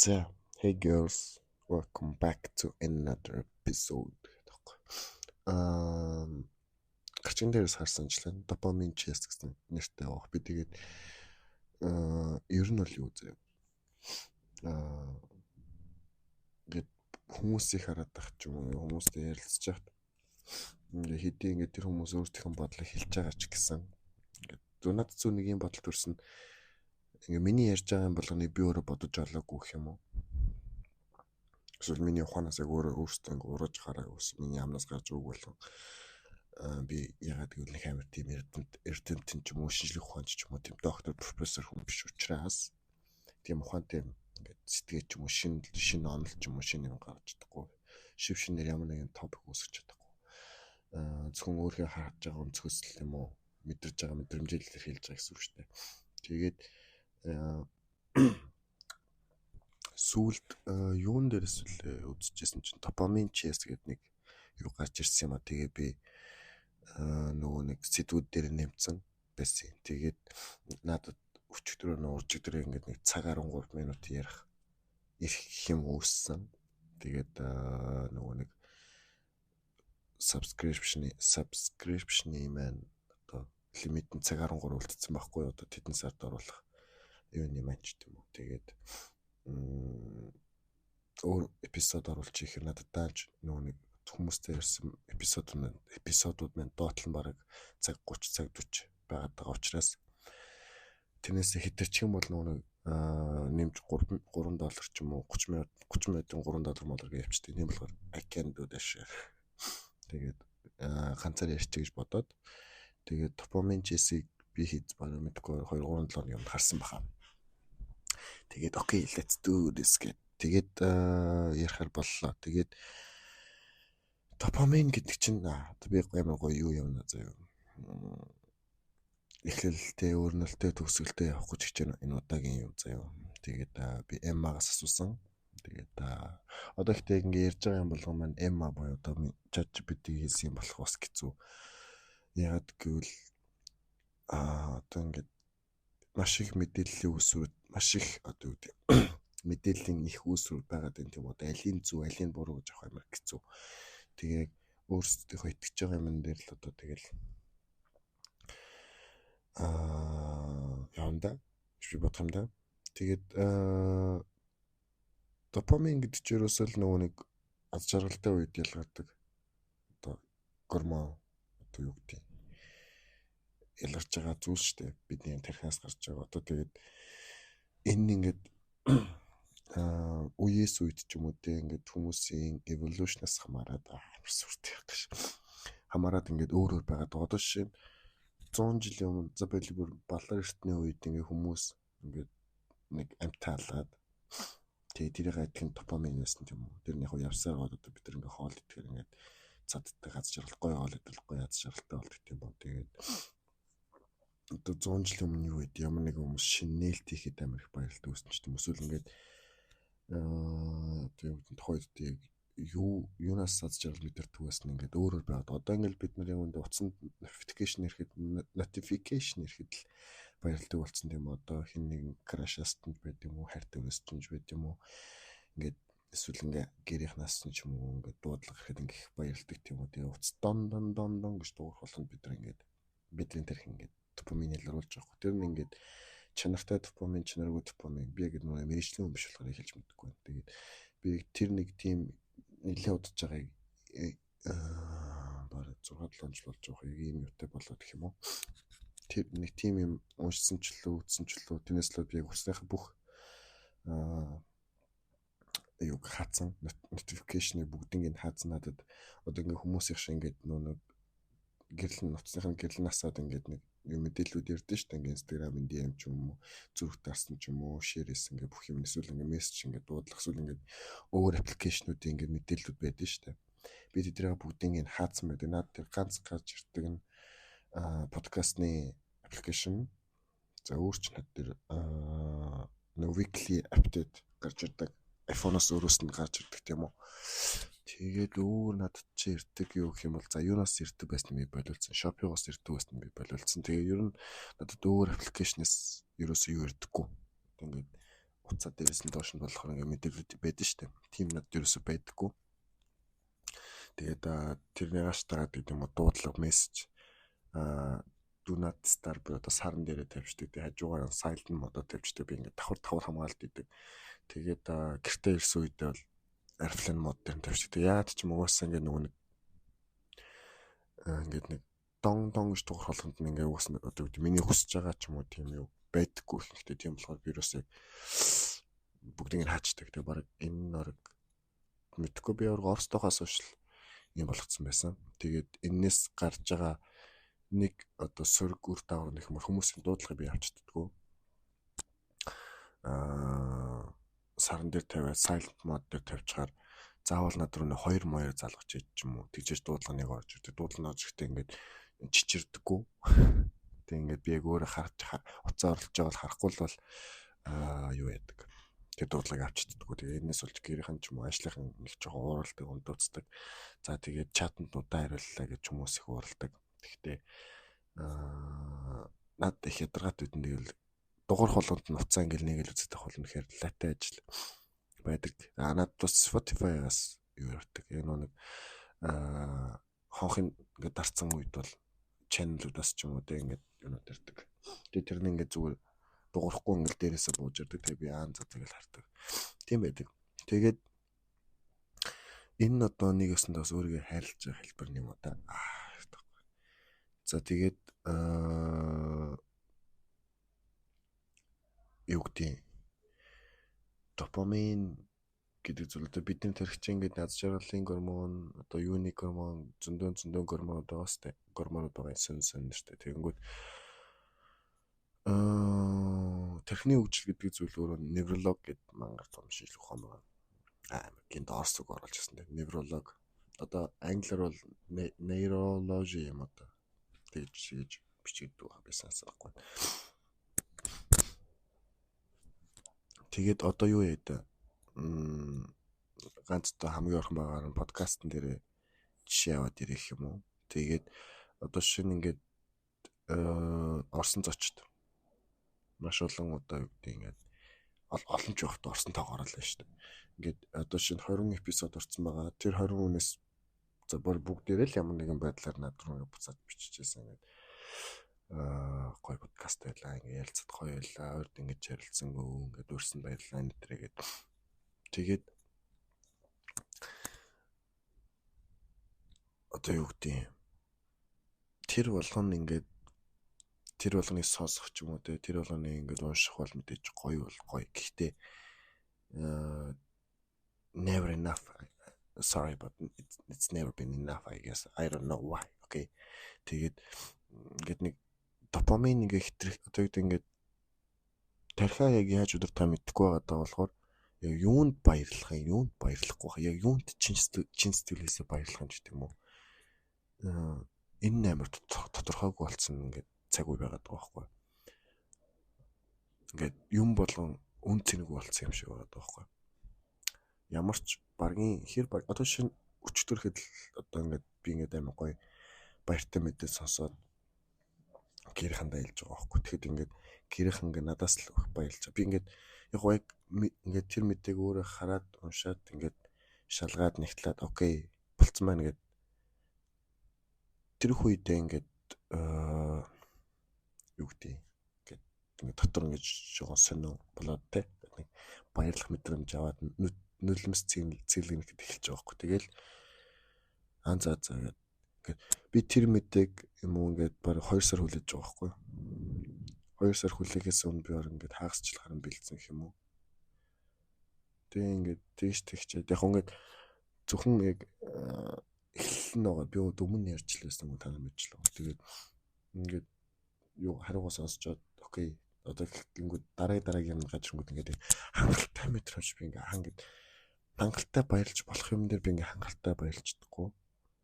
So, hey girls, welcome back to another episode. Гарчин дээрээс харсанчлаа допамин chest гэсэн нэртэй авах. Би тэгээд ер нь бол юу зэ. Гэт хүмүүсийг хараад тах ч юм уу хүмүүстэй ярилцж хахад ингээ хэдий ингээ тэр хүмүүс өөрсдийнх нь бодлыг хэлж байгаа ч гэсэн ингээ зунаад зүү нэг юм бодол төрсөн ингээ миний ярьж байгаа юм болгоны би өөрөө бодож олоогүй гэх юм уу. Эсвэл миний ухаанаас яг өөрөөсөө ингээ ураж хараа ус миний амнаас гарч үг болон би ягаад гэвэл нэг амар тийм эрдэмтэн ч юм уу шинжлэх ухаанч ч юм уу тийм доктор профессор хүн биш учраас тийм ухаантай ингээд сэтгэж ч юм уу шин онол ч юм уу шин юм гарч чадахгүй шив шинээр ямар нэгэн топик үүсгэж чадахгүй зөвхөн өөрийнхөө харж байгаа өнцгөөс юм уу мэдэрж байгаа мэдрэмжээр хэлж байгаа гэсэн үг шүү дээ. Тэгээд сүүлд юун дээрээс л үзчихсэн чинь допамин chest гэдэг нэг юу гарч ирсэн юм а. Тэгээ би нөгөө нэг сэдвүүд дээр нэмсэн байсан. Тэгээд надад өчигдөр өчигдөр ингээд нэг цаг 13 минут ярих юм үүссэн. Тэгээд нөгөө нэг subscription-ий маань одоо лимит нь цаг 13 үлдсэн байхгүй юу? Одоо тэдэн сард оруулах юу юм анч гэдэг юм уу. Тэгээд өөр эпизод оруулж ихээр надад дааж нөгөө нэг хүмүүстэй ярьсан эпизодууд маань доотлон бараг цаг 30 цаг 40 байгаад байгаа учраас тэрнээс хэтэрчих юм бол нөгөө нэмж $3 ч юм уу 30 минутын $3 гэж явчихдаг. Тийм болохоор I can do that shit. Тэгээд ганцаар ярьчих гэж бодоод тэгээд допамин chest-ийг би хийж бараг мэдгүй 2-3 7 юм харсан баха. Тэгээд окей, let's do this гэд. Тэгээд ярихаар боллоо. Тэгээд допамин гэдэг чинь би амар гоё юу юм заяа. Эхлэлтэй, өрнөлттэй, төгсгөлтэй явах гэж хичээн энэ удаагийн юм заяа. Тэгээд би Эммагаас асуусан. Тэгээд одоо ихтэй ингээ ярьж байгаа юм болгоо маань Эмма боёо одоо ChatGPT хийсэн юм болох бас хэцүү. Ягаад гэвэл одоо ингээ маш их мэдээллийн үсрүүд маш их одоо юу гэдэг мэдээллийн их үсрүүд байгаад байна тийм үү. Алийн зөв, алийн буруу гэж авах амар хэцүү. Тэгээ өөрсдийнхөө итгэж байгаа юм дээр л одоо тэгэл яванда би бодох юм да. Тэгээд допамин гэдэг чинь ерөөсөө л нөгөө нэг аз жаргалтай үед ялгардаг одоо гормон одоо юу гэдэг ялгарч байгаа зүйл шүү дээ. Бидний тархиас гарч байгаа. Одоо тэгээд энэ ингээд үеэс үед ч юм уу те ингээд хүмүүсийн evolution-аас хамаарат амар сүртэй гэж хамаарат ингээд өөр байгаад байгаа. Одоо жишээ нь 100 жилийн өмнө за байлгүй балар эртний үед ингээд хүмүүс ингээд нэг амтаалаад тэгээд тэрийг адилхан допамин байсан юм уу. Тэр нь яг явсаар гоод одоо бид тэр ингээд хоол идэхээр ингээд цадтай аз жаргалгүй хоол идэл гоё аз жаргалтай болдог юм байна. Тэгээд одоо 100 жилийн өмнө юу үед ямар нэг хүмүүс шинэ нээлт хийхэд амар их баярлалтай үүссэн ч юм эсвэл ингээд тэгээд хойд юунаас аз жаргал мэдэрдэг байсан ингээд өөрөөр байгаад одоо ингээд бид нар юм утасанд notification ирэхэд л баярлалтай болсон юм. Одоо хин нэг крашаст нь байд юм уу хайртай өсч нь байд юм уу ингээд эсвэл ингээд гэрийнхнаас нь ч юм уу ингээд дуудлага ирэхэд ингээд их баярлалтай юм уу. Тэгээд утас дон гэж дуурах болгонд бид нар ингээд бидний тарих ингээд допамин илруулж байгаа. Тэр нь ингээд чанартай допамин, чанаргүй допамин би яг нэг мэргэжлийн хүн биш болохоор хэлж мэдэхгүй байна. Тэгээд би тэр нэг тийм нэлээд удаж байгааг бараг 6-7 жил болж байгаа юм юутай болоод гэх юм уу. Тэр нэг тийм юм уншсан ч лөө, үзсэн ч лөө тэрнээс л би яг усныхаа бүх юу хаацсан notification-ыг бүгднийг хаацсан надад одоо ингээ хүмүүс их шиг ингээд нэг гэрэл нуцсныхын гэрэл насаад ингээд нэг юм мэдээлүүд ярьдэн шүү дээ. Ингээ Instagram-ын DM ч юм уу, зүрх дарсан ч юм уу, share-с ингээ бүх юм эсвэл ингээ мессеж ингээ дуудлах эсвэл ингээ өөр аппликейшнуудын ингээ мэдээлүүд байдэн шүү дээ. Би тэднийг бүгдийг хаацсан байдаг. Наад тэр ганц гарч ирдэг нь подкастны аппликейшн. За өөр ч над тэр нэг weekly update гарч ирдэг. iPhone-оос өөрөөс нь гарч ирдэг тийм үү. Тэгээд өөр надад чи ирдэг юу гэх юм бол за юунаас ирдэг байсан би болиулсан. Shopee-гоос ирдэг байсан би болиулсан. Тэгээд ер нь надад өөр аппликейшнээс ерөөсөө юу ирдэггүй. Ингээд За дээрээс нь доош нь болохоор ингээ мэдээлэл байдаг шүү дээ. Тим над ерөөсөө байдаггүй. Тэгээд тэрний хаштагаад гэдэг юм уу дуудлага мессеж do not disturb буюу одоо сарн дээрээ тавьчихдаг. Тэгээд хажуугаар silent модод тавьчихдаг. Би ингээ давхар хамгаалт идэг. Тэгээд гэртээ ирсэн үедээ бол airplane мод дээр тавьчихдаг. Яагаад ч юм угаасаа ингээ нөгөө нэг ингээд нэг дон гэж дуурах болгонд ингээ угаасаа одоо миний хүсэж байгаа ч юм уу тийм юу байдаггүй. Гэхдээ тийм болохоор вирусыг бүгдийг нь хаачдаг. Тэгээ баг энэ норог мэдхгүй би Оростойгоос ууш юм болгоцсон байсан. Тэгээд энэс гарч байгаа нэг одоо сөрөг үр дагавар нэх хүмүүсийн дуудлагыг би авчдаггүй. Сарн дээр тавиад silent mode дээр тавьчихаар заавал над руу 2 моёр залгаж иж ч юм уу тэгжээж дуудлагыг орж ирдэг. Дуудлага орж ирэхдээ ингээд чичирдэггүй. Тэг ингээд би яг өөрөө харж уцаа орлож байгаа бол харахгүй бол юу яадаг. Тэгээд дуудлагыг авчдаггүй. Тэгээд энэс болж гэрийнхэн ч юм уу ажлынхан нэг жоохон ууралдаг, ундууцдаг. За тэгээд чатанд удаа хариуллаа гэж хүмүүс их ууралдаг. Гэхдээ над их ядаргаат үдэн тэгэл дугаар холгонд нуцаа ингээл нэг л үздэг бол үнэхээр латай ажил байдаг. Над бас Spotify-аас юу ярьдаг. Энэ нэг хонхын ингээд дарцсан үед бол channel-уудаас ч юм уу тэг ингээд юунууд ярьдаг. Тэгээд тэр нь ингээд зүгээр дуурахгүй ингээл дээрээсээ бууж ирдэг. Тэгээ би за тэгэл хардаг. Тийм байдаг. Тэгээд энэ одоо нэг өсөнд бас өөрийгөө хайрлаж байгаа хэлбэр юм уу та. За тэгээд юу гэдэг допамин гэдэг зүйл одоо бидний тархич ингээд наз жаргалын гормон одоо юуны гормон зөндөө гормонууд байгаа сте гормонууд байгаа сэн нэртэй тэгэнгүүт тархины хөгжил гэдэг зүйл өөрөө невролог гэдэг мангар том шийдэл ухаан байна. Гинт орс үг оруулж ирсэн дээ. Невролог одоо англиар бол neurology юм одоо тэгж бичигддэг байгаа байсан санахгүй. Тэгээд одоо юу яа ганц та хамгийн орхон байгаагаар подкастн дээр жишээ аваад ирэх юм уу. Тэгээд одоо шинэ ингээд орсон зочд маш олон удаа юу гэдэг ингээд олон ч явахт орсон тоогоор л шүү дээ. Ингээд одоо шинэ 20 эпизод орсон байгаа. Тэр 20 хүнээс за бүгдээрээ л ямар нэгэн байдлаар над руу буцаад бичижсэн ингээд гой подкаст байлаа ингээд ялцад гоё байлаа. Урд ингээд ярилцсан ингээд өрсөн баярлалаа нэтрээгээд тэгээд одоо юу гэдэг тэр болгоно ингээд тэр болгоныг сонсох ч юм уу тэр болгоныг ингээд унших бол мэдээж гоё бол гоё. Гэхдээ never enough. Sorry but it's never been enough I guess. I don't know why. Okay. Тэгээд ингээд нэг допамин ингээ хэтрэх одоо гэдэг ингээд тархиа яг яаж өдөр та мэдхгүй байгаа даа болохоор яг юунд баярлах юм, юунд баярлахгүй хаа, яг юунд чин сэтгэлээсээ баярлах юм ч гэдэг юм уу. Энэ амар тодорхойгүй болсон ингээд цаг үе байгаад байгаа байхгүй. Ингээд юм болгон үн цэнэг болсон юм шиг байгаа байхгүй. Ямар ч багийн одоо шинэ өчтөрхэд одоо ингээд би ингээд амар гоё баяртай мэдээ сонсоод гэрийнхэн дайлж байгаа байхгүй. Тэгэхэд ингээд гэрийнхэн ингээд надаас л баярлж байгаа. Би ингээд яг ингээд тэр мэдээг өөрөө хараад уншаад ингээд шалгаад нэгтлээд окей болцсон байна гэд тэр үедээ ингээд юу гэдэг ингээд дотор ингээд жоо сонио болоод те нэг баярлах мэдрэмж аваад нүдлэмс цэглэгнэх гэдэг эхэлж байгаа байхгүй. Тэгэл за ингээд би тэр мэдээг юм уу ингээд баг 2 сар хүлээж байгаа байхгүй. 2 сар хүлээгээс өмнө би ингээд хагасчлах харан бэлдсэн юм уу. Тэгээ ингээд тэгчээд яг ингээд зөвхөн яг эхлэн байгаа би өмнө ярьж лээсэн юм танаа мэдчихлээ. Тэгээд ингээд юу хариугаа сонсчоод окей одоо ингээд дараагийн гажингууд ингээд хангалттай мэдрэмж би ингээд хангалттай баярлж болох юм дээр би ингээд хангалттай баярлждаггүй.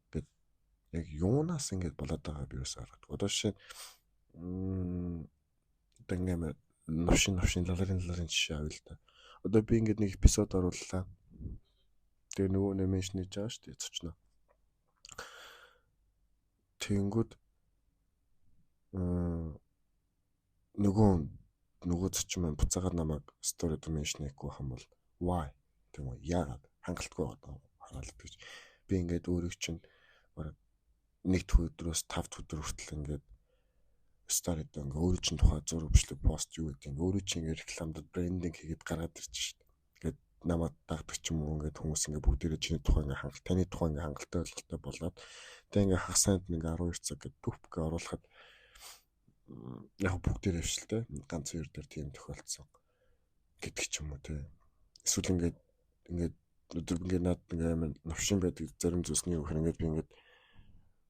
Ингээд яг юунаас ингээд болоод байгаа би юус хараад. Одоо жишээ ингээд новшин лаларын жишээ авъя л да. Одоо би ингээд нэг эпизод орууллаа. Тэгээ нөгөө меншн хийж байгаа шүү дээ цочноо. Тэнгүүд нөгөө нөгөө зочин маань буцаагаад намайг story dimension хийхгүй хам бол why тийм үү яагаад хангалтгүй одоо хараалт гэж би ингээд өөрийг чинь бараг нэг өдрөөс 5 өдөр хүртэл ингээд story дээр ингээд өөрийн чинь тухай зураг бичлэг пост юу гэдэг ингээд өөрийн чинь рекламад брендинг хийгээд гаргаад ирж шít. Ингээд намайг дагдаг ч юм уу ингээд хүмүүс ингээд бүгдээрээ чиний тухай ингээд хангалт таны тухай ингээд хангалттай ойлголттой болоод тэгээ ингээд хагасанд ингээд 12 цаг гэдэг түвхгээ оруулахад яг бүгдээр авшилтай ганц хоёр дээр тийм тохиолдсон гэдэг ч юм уу те. Эсвэл ингээд өдөр ингээд над ингээд амар навшин байдаг зарим зүйлсний үхээр ингээд би ингээд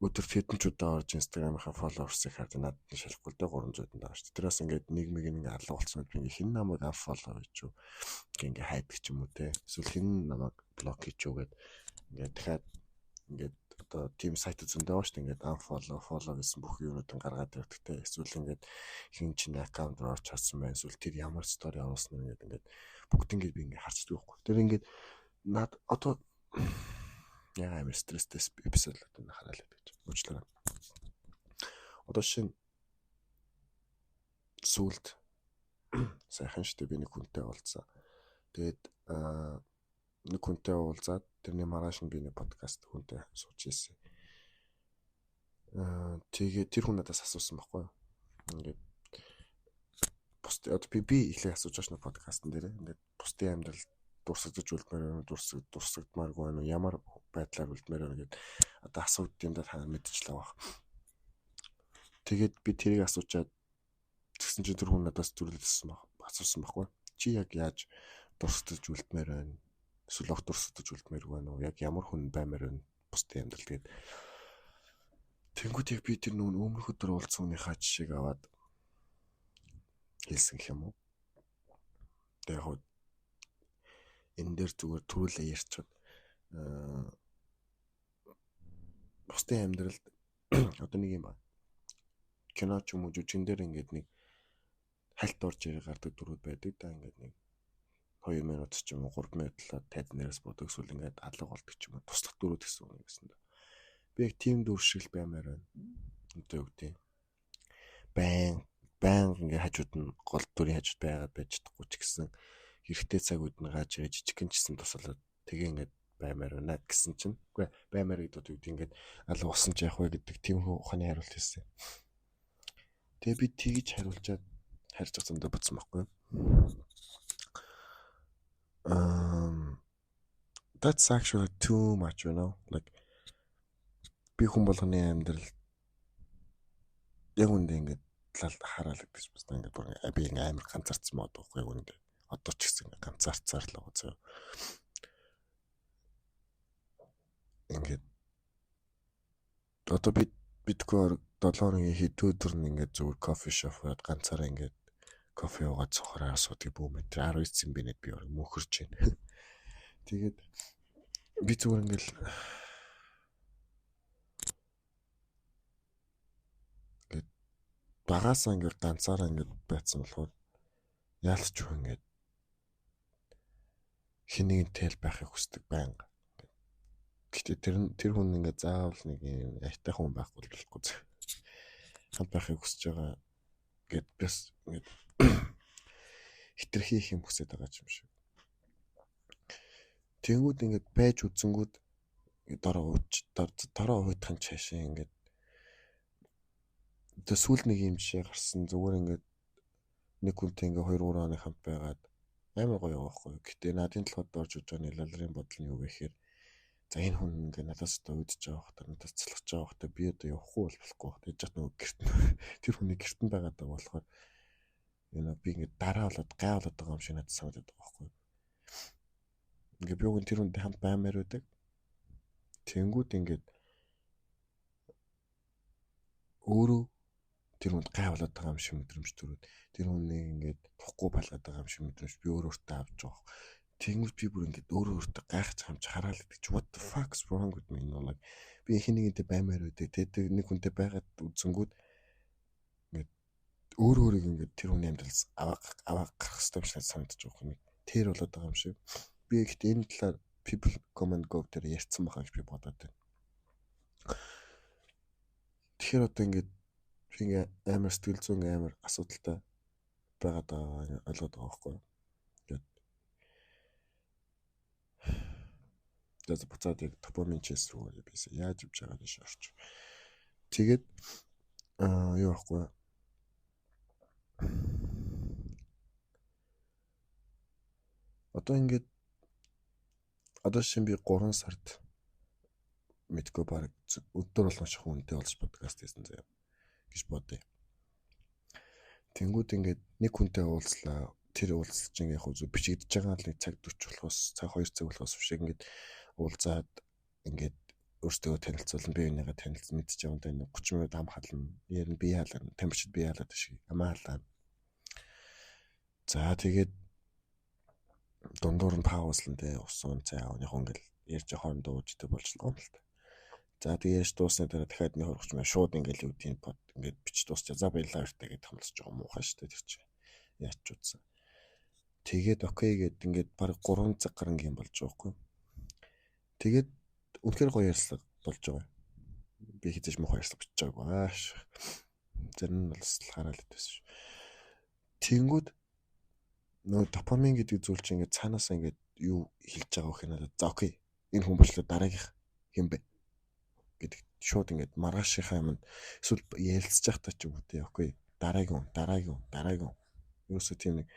өдөр хэдэн ч удаа орж Instagram-ийнхаа followers-ыг харж надад нь шалахгүй л дээ 300-д байгаа шүү дээ. Тэрээс ингээд нийгмийг ингээд алга болцсон би ингээд хэн намайг unfollow хийж юу ингээд хайдаг ч юм уу те. Эсвэл хэн намайг блок хийж юу гэд ингээд дахиад ингээд одоо team сайт зөндөө байгаа шүү дээ. Ингээд unfollow follow гэсэн бүх юмнуудыг гаргаад ирдэг те. Эсвэл ингээд хэн чинь аккаунт руу орж харсан байх. Эсвэл тэр ямар story оруулсан нь ингээд бүгд ингээд би ингээд харцдаг байхгүй. Тэр ингээд над одоо яа амар стресстэй эпизодлууд нь хараад байж уучлаарай. Одоо шинэ сүлд сайхан штэ би нэг хүнтэй уулзсан. Тэгээд нэг хүнтэй уулзаад тэрний маргааш нь би нэг подкаст хүнтэй сууж ирсэн. Тэгээд тэр хүн надаас асуусан байхгүй юу. Ингээд бусд одоо би ихлэ асууж байгаа подкастн дээр ингээд бусдын амьдрал дурсагдж үлдмээр дурсагдмааргүй байна уу ямар байдлаар үлдмээр байна гэд одоо асуудаг юм да та мэдчихлээ баг. Тэгээд би тэрийг асуучаад тэгсэн чинь тэр хүн надаас асуусан байхгүй. Чи яг яаж дурсагдж үлдмээр байна? Эсвэл огт дурсагдж үлдмээр байна уу? Яг ямар хүн баймаар байна бусдын амьдрал гэд. Тэнгүүд яг би тэр нүүн өмнөх өдөр уулзсан хүнийхээ жишээг аваад хэлсэн гэх юм уу? Тэгээд энэ дээр зүгээр төрүүлээ ярьчихад бусдын амьдралд одоо нэг юм ба кино ч юм уу жүжигэн дээр ингээд нэг хальт орж ирээ гардаг дүрүүд байдаг да ингээд нэг 2 минут ч юм уу 3 минутлаад тайд нэрээс бодог эсвэл ингээд алга болдог ч юм уу туслах дүрүүд гэсэн үг гэсэн дээ. Би яг тийм дүр шиг л баймаар байна. Одоо юу гэдэг байн ингээд хажууд нь гол дүрийн хажууд байгаад байж чадахгүй ч гэсэн хэрэгтэй цагууд нь gaаж ирээ жижигхэн чсэн тусалаад тэгээ ингээд баймаар байна гэсэн чинь үгүй баймаар гэдэг үг ингээд алга усан ч яах вэ гэдэг тийм ухааны хариулт хэлсэн. Тэгээ би тгийж хариулчаад харьж байгаа зөндөө бодсон байхгүй. That's actually too much, you know, like би хүн болгоны амьдрал яг үндэ ингээд хараалагдчих басна ингээд бүр би ингээд амар ганцаарцсан мод байхгүй яг үндэ одоо ч гэсэн ганцаарцаар л байгаа зөө ингээд одоо биткоор 7 хоногийн хэдэн өдөр нь ингээд зүгээр кофе шоп руу ганцаараа ингээд кофе уугаад цохороо асуудаг бүүмэ тэр 19 би нэт би мөнхөрч байна. Тэгээд би зүгээр ингээд багасаа ингээд ганцаараа ингээд байцсан болохоор яалч юу ингээд хинэгэнтэй байхыг хүсдэг байнга. Гэтэ тэр хүн ингээд заавал нэг юм айтай хүн байхгүй болохгүй зэ. Хамт байхыг хүсэж байгаа гэд бас ингээд хитрхи их юм хүсэж байгаа юм шиг. Тэнгүүд ингээд байж үзэнгүүд дороо уйтхан чашаа ингээд тэ сүүл нэг юм жишээ гарсан зүгээр ингээд нэг хүнтэй ингээд 2-3 хоног хамт байгаад амар гоё байхгүй. Гэтэ надын талхад орж иж байгаа нэлэлрийн бодол нь юу гэхээр за энэ хүн ингээд надаас одоо үдчихэж байгаа хөхтөр надаас цэлгэж байгаа хөхтөр би одоо явахгүй болохгүй. Тэгж яах нөгөө гэрт тэр хүний гэртэн байгаад байгаа болохоор энэ би ингээд дараа болоод гай болоод байгаа юм шиг надад санагдаад байгаа байхгүй. Ингээд би өгөн тэр хүнтэй хамт баймаар байдаг. Тэнгүүд ингээд өөрөө тэр хүнд гай болоод байгаа юм шиг мэдрэмж төрөөд тэр хүнийг ингээд тухгүй балгаад байгаа юм шиг мэдрэмж би өөртөө авч байгаа. Тэнгүүд би бүр ингээд өөртөө гайхаж хамж хараал гэдэг what the fuck's wrong with me like би хинэгэнтэй баймаар байдаг. Тэгээд нэг хүнтэй байгаад үзэнгүүд ингээд өөрийг ингээд тэр хүний амьдралс аваа гарах хэрэгтэй юм шиг санагдаж байгаа юм. Тэр болоод байгаа юм шиг. Би ихтэй энэ талаар people come and go дээр ярьсан байгаа гэж би бодоод байна. Тэгэхээр одоо ингээд би амар сэтгэл зүйн амар асуудалтай байгаад байгаа ойлгоод байгаа байхгүй юу. Тэгээд буцаад яг допамин чэс рүү бийсэн. Яаж явж байгааг нь шаарч. Тэгээд юу байхгүй юу. Одоо ингээд шин би 3 сард мэдгүй баг өдөр болгон шах үнэтэй болж подкаст хийсэн заяа гэж бодъё. Тэнгүүд ингээд нэг хүнтэй уулзлаа. Тэр уулзч ингээд яг үзүү бичигдэж байгаа л цаг 40 болохоос цаг 2 цаг болохоос биш ингээд уулзаад ингээд өөртөө танилцуулна, би энийгээ танилцсан мэдчихэж байгаа юм да 30 минут ам хална. Ярина би хаална, тамирчид би хаалаад шиг амаа халаа. За тэгээд дундуур нь паузлан тэ усан цай авах ингээл ярьж хоорондоо ууждаг болчихлоо юм л та. За тэгээд ярьж дуусны дараа дахиад нэг хорхож маа шууд ингээл үүдийн под ингээд бич дуусчаа. За баялаа өртөө гэж томлосож байгаа муухай штэ тэр чинь. Яач ч удсан. Тэгээд окей гэд ингээд баг 3 цаг гарангийн болж байгаа хгүй. Тэгээд үнэхээр гоё ярьслаг болж байгаа. Би хизэж муухай ярьслаг бичиж байгаагүй ааш. Зарим нь бол хараад байсан шүү. Тэнгүүд нөө допамин гэдэг зүйл чинь ингээд цаанаас ингээд юу хэлж байгаа вэ хэнэ. За окей. Энэ хүн болчлоо дараагийнх хэм бэ гэдэг шууд ингээд маргаашийнхаа юмд эсвэл ярилцж байхдаа ч юм уу тий окей. Дараагийн. Юусо тийм нэг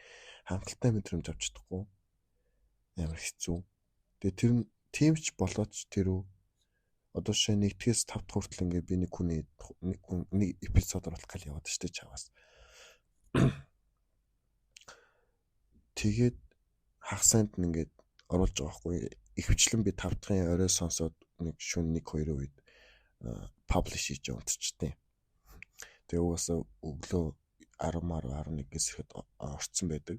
хангалттай мэдрэмж авч чадахгүй. Ямар хэцүү. Тэгээ тэр нь тийм ч болоод ч тэр одоо шээ 1-ээс 5 дахь хүртэл ингээд би нэг эпизод оруулах гал яваад штэ чаваас. Тэгээд хагасанд ингээд оруулж байгаа байхгүй. Ихвчлэн би 5 дахьын орой сонсоод нэг шөнө 1-2 үед паблиш хийж унтчихтیں۔ Тэгээ угаасаа өглөө 10-11-ээс ихэд орцсон байдаг.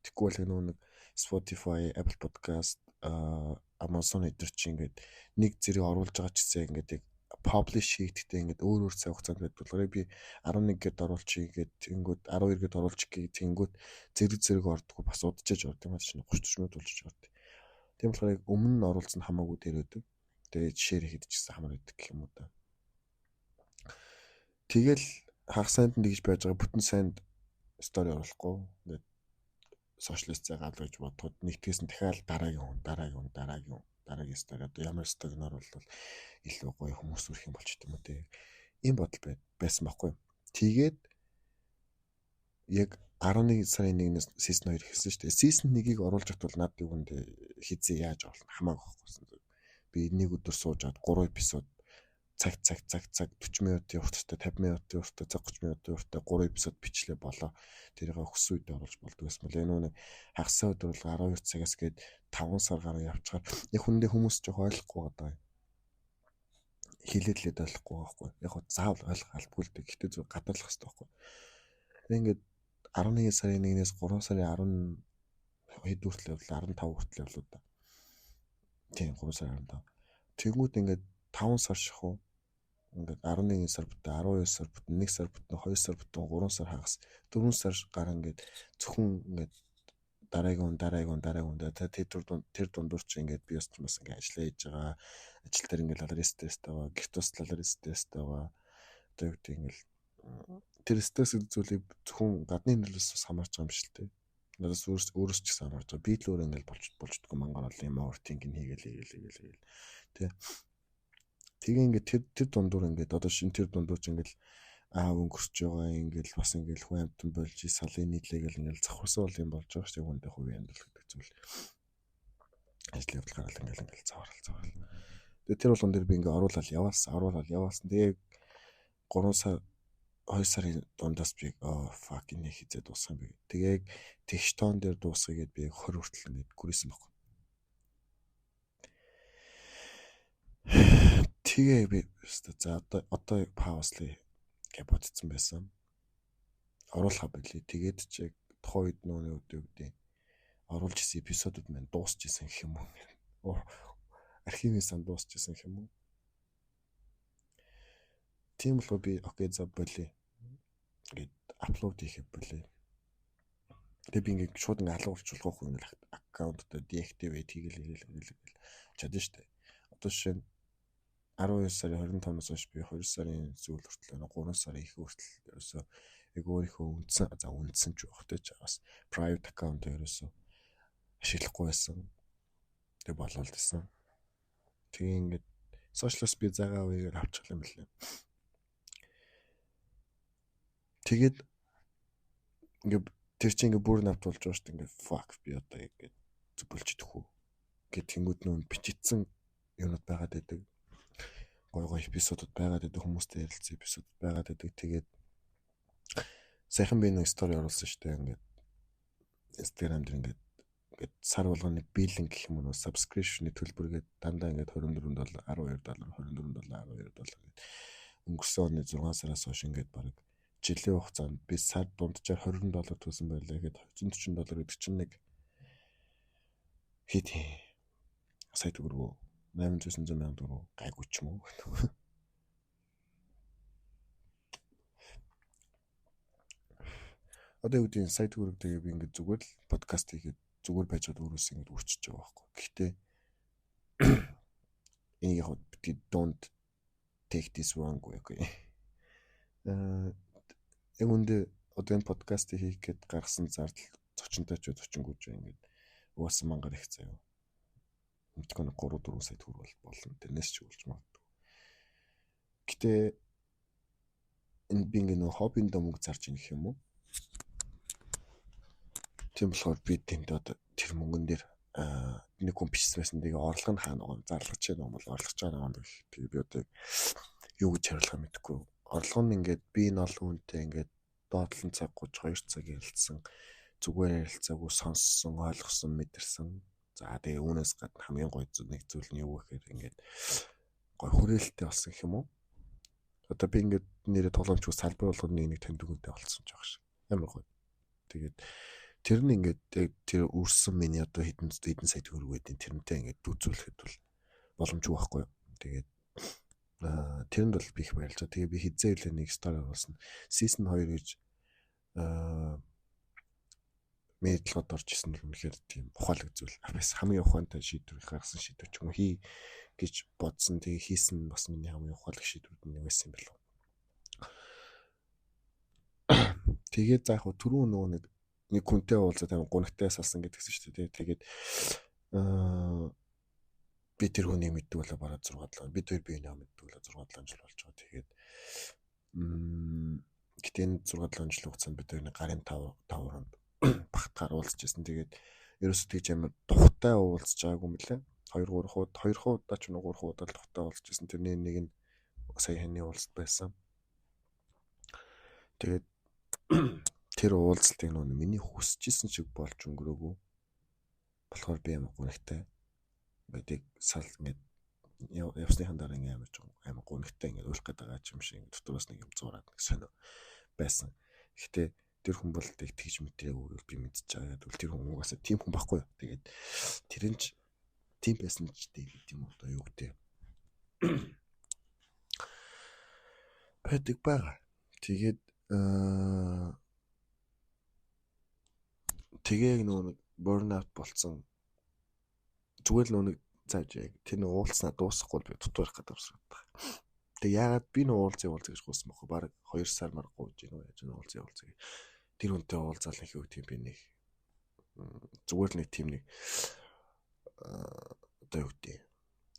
Тэгэхгүй бол нэг Spotify, Apple Podcast, Amazon эдгээр чинь ингээд нэг зэрэг оруулж байгаа ч гэсэн ингээд publish хийхдээ ингээд өөр цаг хугацаанд байдуулгараа би 11 гээд оруулчих гээд тэнгүүд 12 гээд оруулчих гээд тэнгүүд зэрэг ордгоо бас удажж орд юм аа чинь 30 минут болж орд. Тийм болохоор яг өмнө нь оруулсан хамаагүй дээр өдөг. Тэгээд шеэр хийдэг гэсэн хамаар өгдөг гэх юм уу та. Тэгэл хагас санд нэгж байж байгаа бүтэн санд стори оруулахгүй ингээд сошиалист зайгаал гэж бодоход нэгтгээс нь дахиад дараагийн стори одоо ямар сториг нь оруулбал илүү гоё хүмүүс үрэх юм болчих юм уу те. Ийм бодол байсан байхгүй. Тэгээд яг 11 сарын 1-ээс season 2 эхэлсэн шүү дээ. Season 1-ийг оруулж хатвал над юунд хизээ яаж оруулах хамаагүй байхгүй. Би нэг өдөр суужгаад 3 эпизод цаг 40 минутын урттай 50 минутын урттай цаг 30 минутын урттай 3 эпизод бичлээ болоо. Тэрийг өссөн үед оруулж болдог гэсэн мэл. Энэ нэг хагасаа өдөр бол 12 цагаас гээд 5 сар гаруй явчихаар яг хүндээ хүмүүс ч ойлгохгүй байгаа. Хилээд ойлгохгүй байхгүй. Яг заавал ойлгох албагүй л дээ. Гэтэ зөв гадарлах хэрэгтэй байхгүй. Ингээд 11 сарын 1-ээс 3 сарын 10 хүртэл 15 хүртэл явлаа да. Тийм 3 сарын 15. Тэгмүүд ингээд 5 сар шахуу ингээд 11 сар бүтэн 12 сар бүтэн 1 сар бүтэн 2 сар бүтэн 3 сар хагас 4 сар гар ингээд зөвхөн ингээд дараагийн тэр дундуур чи ингээд би бас ингээд ажиллаа хийж байгаа. Ажил дээр ингээд лалар стресс таваа, гэрт бас лалар стресс таваа. Одоо юу гэдэг ингээд тэр стресс гэдэг зүйлийг зөвхөн гадны нөлөөс бас хамаарч байгаа юм шиг л дээ. Надаас өөрөөс ч гэсэн хамаарч байгаа. Би л өөр ингээд болчдгоо мангар бол юм овертинкинг хийгээл. Тэ. Тэгээ ингээд тэр дундуур ингээд одоо шин тэр дундуур ч ингээд аав өнгөрч байгаа ингээд бас ингээд хүн амтан болж салын нийтлэгээл ингээд завхарсан бол юм болж байгаа шүү дээ хүндээ хувийн амьдрал гэдэг зүйл. Ажил явдал гараад ингээд цаврал. Тэгээ тэр болгон дээр би ингээд оруулаад яваалсан. Тэгээ 3 сар 2 сарын дундаас би fuck энэ хизээ дуусах юм бэ. Тэгээ тэгш тоон дээр дуусгая гэд би 20 хүртэл ингээд гүрээсэн баг. Тэгээ би за одоо паузлээ гэж бодсон байсан. Оруулах байлээ. Тэгээд чи тухайн үед нүүний өдөө оруулж исэн эпизодууд маань дуусчихсан гэх юм уу? Архивээс дуусчихсан гэх юм уу? Тийм болохоор би окей за болий. Ингээд аплод хийх болий. Тэгээ би ингээд шууд ингээд алга болчихлоо хөө ингээд аккаунтаа deactivate хийгээл чадна штэ. Одоо жишээ нь 12 сарын 25-наас хойш би 2 сарын сүүл хүртэл 3 сарын их хүртэл ерөөсө яг өөрийнхөө үндсэн ч байх те бас private account ерөөсөө ашиглахгүй байсан. Тэг болоод байсан. Тэгээ ингээд сошиалс би загаа үеэр авчих юм билээ. Тэгээд ингээд тэр чинь ингээд бүр навт болж байгаа шүү дээ. Ингээд fuck би одоо ингээд зүгэлждэх үү гэд тэнгууд нүүн бичигдсэн юмуд байгаад байдаг. Гой эпизодууд байгаад байдаг, хүмүүстэй ярилцсан эпизодууд байгаад байдаг. Тэгээд сайхан би нэг стори оруулсан шүү дээ. Ингээд Instagram дээр ингээд сар болгоны биллинг гэх юм уу subscription-ы төлбөргээд дандаа ингээд $24, $12, $24, $12 гээд өнгөрсөн оны 6 сараас хойш ингээд баг жилийн хугацаанд би сар дунджаар $20 төлсөн байлаа гэхэд $240 гэдэг чинь нэг хэд сая төгрөгөө 800 мянган төгрөг гайгүй ч юм уу. Одоо юу гэдэг сая төгрөг тэгээ би ингээд зүгээр л подкаст хийгээд зүгээр байж байгаа өөрөөс ингэж үрчиж байгаа байхгүй. Гэхдээ энийг яг don't take this wrong way. Яг үндэ одоо энэ подкастыг хийх гээд гаргасан зардал зочинтой ч 40 гүйж ингэж угаасан мангар их заяа. Мэдгүй 3-4 сая төгрөг болно. Тэрнээс ч үлж магадгүй. Гэтэ энэ би ингэ нөө хоббинд мөнгө зарж ийн гэх юм уу? Тийм болохоор би тэнд одоо тэр мөнгөн дээр нэг хүн бичсэн тэгээ орлого нь хаана зарлаж байна уу бол орлож байгаа юм. Тэгээ би одоо юу гэж хариулах мэдэхгүй. Орлого нь ингээд би энэ олон хүнтэй ингээд доотлон цаг 32 цаг ярилцсан. Зүгээр ярилцаагүй сонссон, ойлгосон, мэдэрсэн. За тэгээ үүнээс гадна хамгийн гоё нэг зүйл нь юу гэхээр ингээд гоё хүрээлттэй болсон гэх юм уу? Одоо би ингээд нэрээ тоглоомчгүй салбар болгоны нэг танд дүгнтэй болсон ч байгаа шиг. Ямар гоё. Тэгээд тэр нь ингээд тэр үрсэн миний одоо хэдэн сая төгрөг байдیں۔ Тэрнтэй ингээд дүүцүүлэхэд бол боломжгүй байхгүй юу. Тэгээд тэрэнд бол би их баярлж байгаа. Тэгээ би хизээ үлээ нэг стори оруулсан. Season 2 гэж мэдлэгд орж исэн нь үнэхээр тийм ухаалаг зүйл. Бас хамгийн ухаантай шийдвэр гаргасан шийдвэр ч юм уу хий гэж бодсон. Тэгээ хийсэн бас миний хамгийн ухаалаг шийдвэрүүд нэг байсан юм байна. Тэгээд за яг түрүү нөгөө нэг хүнтэй уулзаад амар гунигтай салсан гэдгсэн шүү дээ. Тэгээд би тэр хүнийг мэддэг болоо бараад 6-7 бид хоёр биенээ мэддэг болоо 6-7 жил болж байгаа. Тэгээд гэтээ энэ 6-7 жилийн хугацаанд бид хоёр гарын тавранд багтгаар уулзж байсан. Тэгээд ерөөсөө тэгж амар тухтай уулзж байгаагүй мөлий. 2 удаа ч 3 удаа л тухтай уулзж байсан. Тэрний нэг нь сая ханы уулзалт байсан. Тэгээд тэр уулзалтыг нөө миний хүсэжсэн шиг болж өнгөрөөгүй. Болохоор би амар гунигтай. Байдаг сал ингээд явсныхан дараа ингээд амар гунигтай ингээд уйлах гэдэг байгаа юм шиг дотроос нэг юм зураад нэг сонио байсан. Гэхдээ тэр хүн бол тэгж мэдрээгүй би мэдчихэж байгаа. Тэгвэл тэр хүн угаасаа тийм хүн байхгүй юу. Тэгээд тэрэн ч тийм байсан ч тийм одоо юу гэдэг. Байдаг байгаа. Тэгээд тэгээ нөгөө burnout болцсон. Зүгээр л нөгөө зааж яг тэр нэг уулзнаа дуусахгүй би дутуурах гэдэг юм байна. Тэгээ яагаад би нэг уулзъя гэж гуйсан бохоо. Бараг 2 сар мар гуйж гинөө яаж нэг уулзъя. Тэр хүнтэй уулзаал их юу тийм би нэг зүгээр л нэг тийм нэг одоо юу гэдэг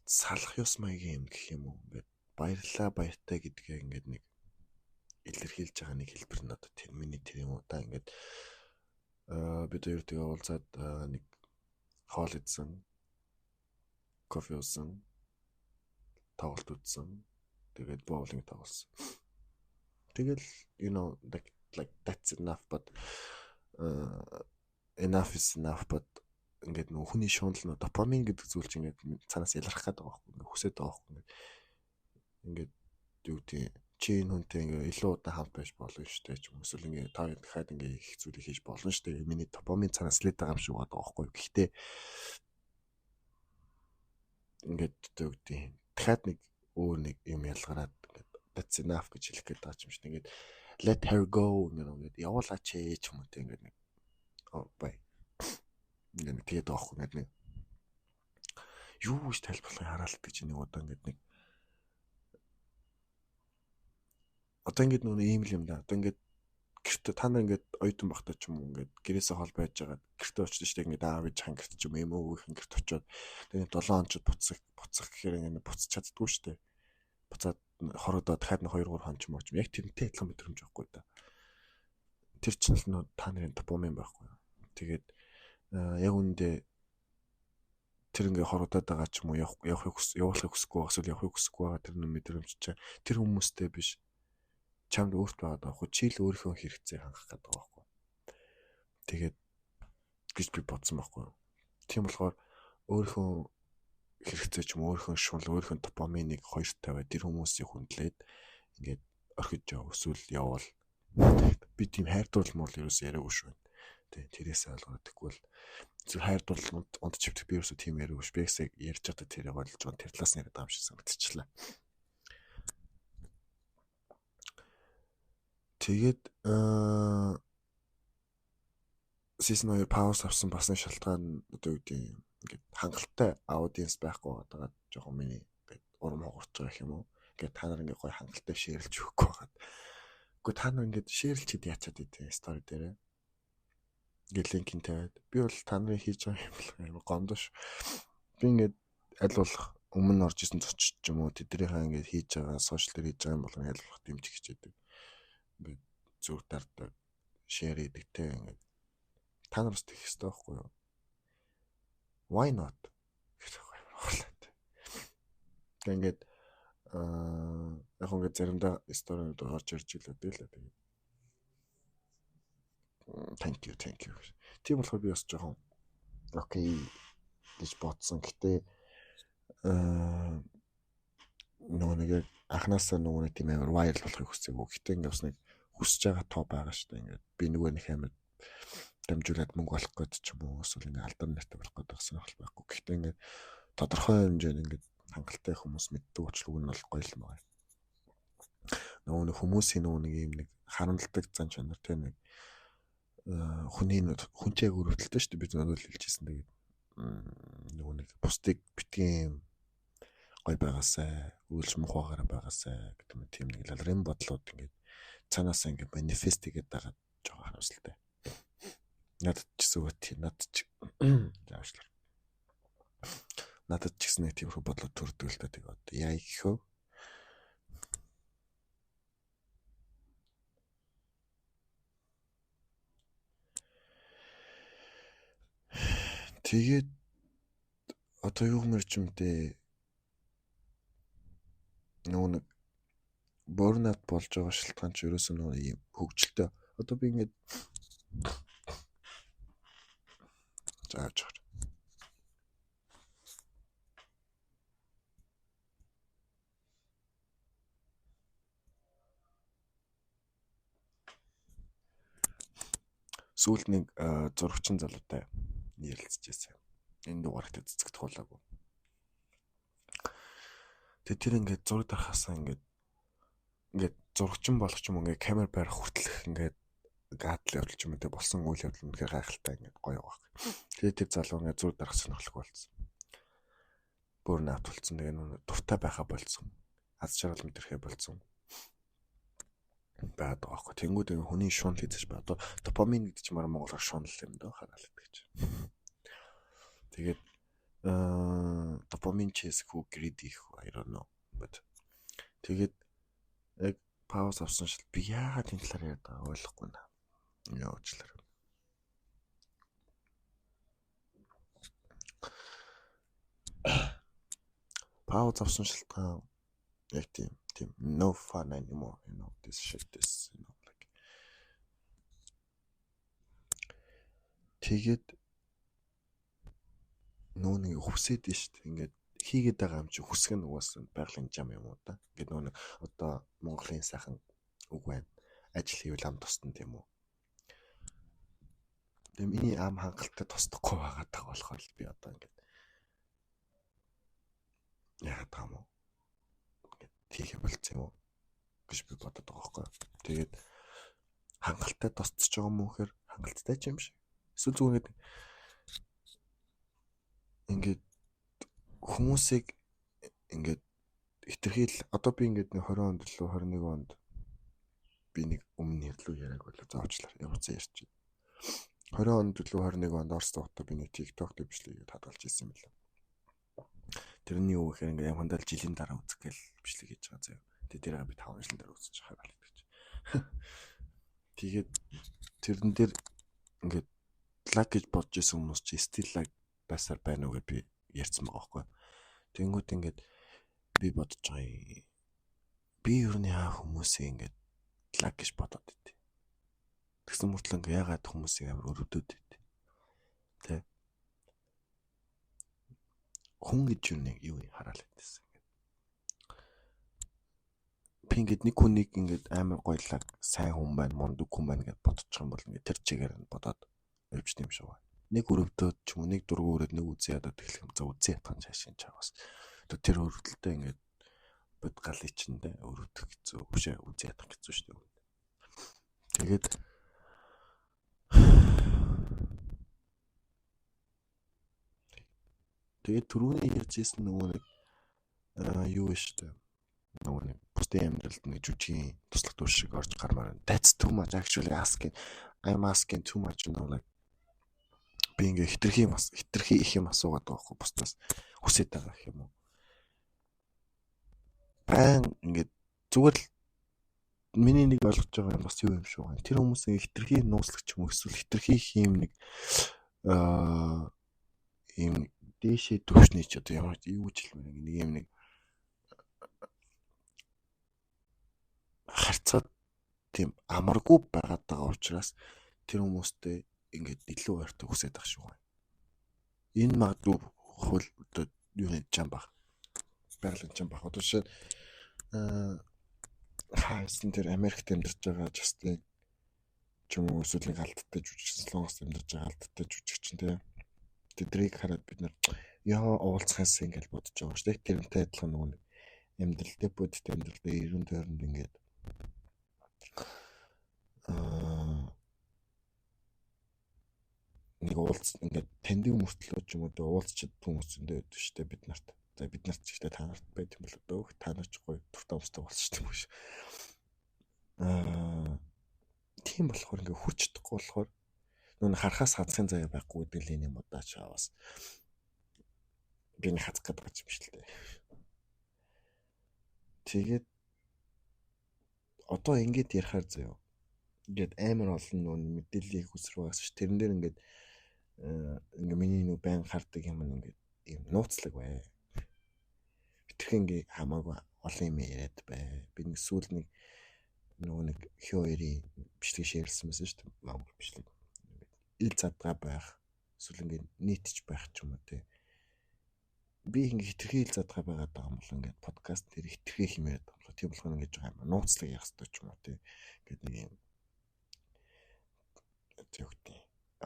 салах ёс маягийн юм гэх юм уу. Ингээд баярлаа баяртай гэдгээ ингээд нэг илэрхийлж байгаа нэг хэлбэр нь одоо тэр миний тэр юм уу та ингээд бид хоёр тэгээ уулзаад нэг хоол идсэн, кофе уусан, тоглолт үзсэн, тэгээд боулинг тоглосон. Тэгэл like that's enough but enough is enough but ингээд нөх хүний шунал допамин гэдэг зүйл чинь ингээд цаанаас ялрах гэдэг байгаа байхгүй ингээд хүсээд байгаа байхгүй ингээд юу тийм чи энэ хүнтэй ингээд илүү удаа хамт байж болно шүү дээ ч юм эсвэл ингээд та дахиад ингээд их зүйлийг хийж болно шүү дээ миний допамин цаанаас лээд байгаа юм шиг байгаа байхгүй гэхдээ ингээд юу гэдэг дахиад нэг өөр нэг юм ялгараад ингээд that's enough гэж хэлэх гээд байгаа юм шиг ингээд let her go ингээд явуулаач ч юм уу тийм ингээд нэг бай ингээд тэгээд авахгүй ингээд нэг юу гэж тайлбарлахыг хараалт гэж нэг удаа ингээд нэг одоо ингээд нөгөө ийм л юм да одоо ингээд гэртээ та нар ингээд оюутан багтаа ч юм уу ингээд гэрээсээ хол байж байгаа гэртээ очиж штэ ингээд аав ээж хан гэрт ч юм өвгийнхэн гэрт очиод тэгээд 7 хоног буцах гэхээр ингээд буцаж чаддгүй штэ. Буцаад хорогдоод дахиад 2 3 хон ч юм уу яг тэрнтэй адилхан мэдрэмж байхгүй да. Тэр чинь л нөө та нарын допамин байхгүй. Тэгээд яг үүндээ тэр ингээ хорогдоод байгаа ч юм уу явахыг хүсэхгүй байгаа эсвэл явахыг хүсэхгүй байгаа тэр мэдрэмж чинь тэр хүмүүстэй биш. Чамд өөрт байгаа даахгүй чи л өөрийнхөө хэрэгцээг хангах гэдэг байгаа байхгүй. Тэгээд гэж би бодсон байхгүй. Тийм болохоор өөрийнхөө хэрэгцээ ч юм өөрийнхөө шунал өөрийнхөө допаминыг хоёрт тавиад тэр хүмүүсийг хүндлээд ингээд орхиж яв эсвэл явал би тийм хайрдуулмал ерөөс яриаггүй шүү. Тэ тэрээс ойлгоод тэгвэл зөв хайрдуул унд чивдэх би ерөөсөө тийм яриаггүй ш. Би гэсэн ярьж чаддаг тэрийг ойлгож байгаа тэр талаас нь яриад байгаа юм шиг санагдчихлаа. Тэгээд season 2 пауз авсан басны шалтгаан одоо юу гэдэг юм ингээд хангалттай аудиенс байхгүй байгаа жоохон миний ингээд урам хугарч байгаа юм уу. Ингээд та нар ингээд гоё хангалттай шеэрлж өгөхгүй байгаа. Гэхдээ та нар ингээд шеэрлж хэд яачаад идэв стори дээрээ. Ингээд линкийг тавиад би бол та нарын хийж байгаа юм гомдош. Би ингээд аль болох өмнө орж исэн зочч ч юм уу тэднийхээ ингээд хийж байгаа сошиал дээр хийж байгаа юм бол аль болох дэмжих хичээдэг. Ингээд зүг дардаг шеэр хийдэгтэй ингээд та нараас тэгэх хэрэгтэй байхгүй юу? Why not? Тэгээд яг ингээд заримдаа сторинууд орж ирж илээ дээ л тэгээд thank you. Тийм болохоор би бас жоохон окей гэж бодсон. Гэтэ нөгөө нэг анханасаа нөгөө тийм амар вайрал болохыг хүсэв. Гэтэ ингээд бас нэг хүсэж байгаа тоо байгаа шүү дээ. Ингээд би нөгөө нэг амар дамжуулаад мөнгө олох гээд ч юм уу эсвэл ингээд алдар нартай болох гээд байгаа сонирхол байхгүй. Гэтэ ингээд тодорхой хэмжээнд ингээд хангалттай хүмүүс мэддэг учраас үг нь бол гоё юм байна. Нөгөө нэг хүмүүсийн нөгөө нэг юм нэг харамлдаг зан чанар тэ нэг хүнчээг өрөвдөлтэй шүү дээ бид нөгөө хэлжсэн. Тэгээд нөгөө нэг бусдыг битгийм гоё байгаасай, үйлч мухагаар байгаасай гэдэг юм тийм нэг лалрын бодлоод ингээд цаанаас ингээд манифест хийгээд байгаа жоохон харамсалтай. Надад ч гэсэн заавчлаа. Надад ч гэсэн нэг тиймэрхүү бодлоо төрдөг л да тэгээд яа ихөө. Тэгээд одоо юу мэрч юм дээ нөгөө нэг борнат болж байгаа шалтгаан ч ерөөсөө нөгөө юм хөгжилтэй. Одоо би ингээд зааж байгаа. Сүүлд нэг зурагчин залуутай ярилцчихсан. Энэ дугаарт цэцэгдэх болоогүй. Тэгээ тэр ингээд зураг дарахаасаа ингээд зурагчин болох ч юм ингээд камер барих хүртэлх ингээд гадл явуулж юм дэ болсон үйл явдал үнэхээр гайхалтай ингээд гоё байгаа. Тэгээ тэр залуу ингээд зураг дарах сонирхолтой болсон. Бүр наат болсон. Тэгээ нүг дуртай байхаа болсон. Аз жаргал мэдрэхээ болсон. Баад байгаа хгүй. Тэнгүүд ингээ хүний шунал хийж ба. Одоо допамин гэдэг чинь монголоор шунал юм дөө хараал гэдэг чинь. Тэгээд допамин chase хүү greedy I don't know. But тэгээд яг пауз авсан шил би яагаад энэ талаар яриад байгаа ойлгохгүй наа. Яочлаа. Пауз авсан шилтгаан яг тийм no fun anymore, you know, this shit is, you know, like. Тэгээд нүүнийг хүсээд нь шүү дээ. Ингээд хийгээд байгаа юм чи хүсэх нь угаасаа байгалийн зам юм уу та. Ингээд нүүн одоо Монголын сайхан үг байна. Ажил хийвэл ам тусна тийм үү. Тэгээ миний ам хангалттай тусдахгүй байгаа даа болохоор би одоо ингээд яагаад таам уу? Хийх болцсон юм уу гэж би бодод байгаа байхгүй. Тэгээд хангалттай тосцож байгаа юм уу гэхээр хангалттай ч юм шиг. Эсвэл зүгээр ингээд хүмүүсийг ингээд хитрхийл одоо би ингээд 20 онд лөө 21 онд би нэг өмнө нэрлүү яриаг болоо заавчлаар явуулсан ярьчих. 20 онд лөө 21 онд Орос тогтоо би нэг TikTok дээр бичлэгийг хадгалж ирсэн юм байна. Тэрний юу гэхээр ингээм хандаа жилийн дараа үзэх гээл бичлэг хийж байгаа заяа. Тэгээ тэрийг би 5 жилийн дараа үзэж байгаа юм гэж. Тэгээд тэрэн дээр ингээд лаг гэж бодож исэн хүмүүс чи стил лаг байсаар байна уу гэж би ярьсан байгаа байхгүй. Тэнгүүд ингээд би бодож байгаа юм. Би юу нэ хүмүүсээ ингээд лаг гэж бодоод идэв. Тэгсэн мөртлөө ингээ ягаад хүмүүсийг амар өрөвдөд идэв. Тэ. Хүн гэж юу хараал гэдсэн. Би ингээд нэг хүнийг ингээд амар гоёлаг сайн хүн байна, мундаг хүн байна гэж бодчих юм бол ингээд тэр чигээр нь бодоод өвчт юм шиг байна. Нэг өрөвдөд ч юм уу нэг дургу өрөөд нэг үзээ ядаад эхлэх юм. За үзээ ятхан шашин чагаас. Тэр өрөвдөлтөө ингээд бод галын чиндээ өрөвдөх хэцүү. Хүшээ үзээ ядах хэцүү шүү дээ. Тэгээд түрүүний ярьжсэн нөгөө нэг юу вэ шүү дээ. Нөгөө нэг бусдын амьдралд нэг жүжигний туслах дуу шиг орж гармаар байна. That's too much actually I'm asking too much like би ингээ хитрхи их юм асуугаад байгаа байхгүй бусдаас хүсэж байгаа юм уу. Байн ингээ зүгээр л миний нэг ойлгож байгаа юм бас юу юм шүү. Тэр хүмүүс ингээ хитрхи нууцлагч юм уу эсвэл хитрхи хийм нэг ийм дэшээ төвшний ч одоо ямар юу ч хэлмээр нэг юм нэг харцаад тийм амаргүй байгаад байгаа учраас тэр хүмүүстэй ингээд илүү ойртой хүсэж байгаа шүү. Энэ магадгүй хөл одоо юу нэг чам баг. Байгалийн чам баг. Одоо жишээ хайсан тэр Америкт амьдарч байгаа Justin ч юм уу эсвэл нэг алдтай жүжигч Солонгост амьдарч байгаа алдтай жүжигч тийм тэдрийг хараад бид нар яа уулзахаас ингэж бодож байгаа шүү дээ. Тэрнтэй адилхан нөгөө нэг амьдралтай бодит амьдралтай 90 тойронд ингээд нэг уулз ингээд тандем мөртлөө ч юм уу уулзчихэд хүмүүс зөндөө байдаг шүү дээ бид нарт. За бид нарт ч ихтэй та нарт байт юм бол одоо та нар ч гоё туртаа устаа болчихсон юм биш. Тийм болохоор ингээд хүч чадахгүй болохоор нүн харахаас хацхын заяа байхгүй гэдэг л энэ юм удаа чаавас. Би нэг хацх гэдэг юм шиг л дээ. Тэгээд одоо ингээд ярихаар заяа. Ингээд амар олон нүүн мэдээллийг хүсрвээс ш тэрэн дээр ингээд миний нүү байн хардаг юм ингээд юм нууцлаг бай. Битэрхэн ингээд хамаагүй олон юм яриад бай. Би нэг сүүл нэг нөгөө нэг хөөри бичлэг шеэрлсэн байсан ш Монгол бичлэг. Ил задгаа байх эсвэл ингээд нийтж байх ч юм уу те. Би ингээд хитрхи ил задгаа байгаад байгаа юм бол ингээд подкаст дээр хитрхи хэмээд байгаа. Тийм болохоор ингээд жоо амар нууцлаг ярих хэрэгтэй ч юм уу те. Ингээд нэг юм зөвхөн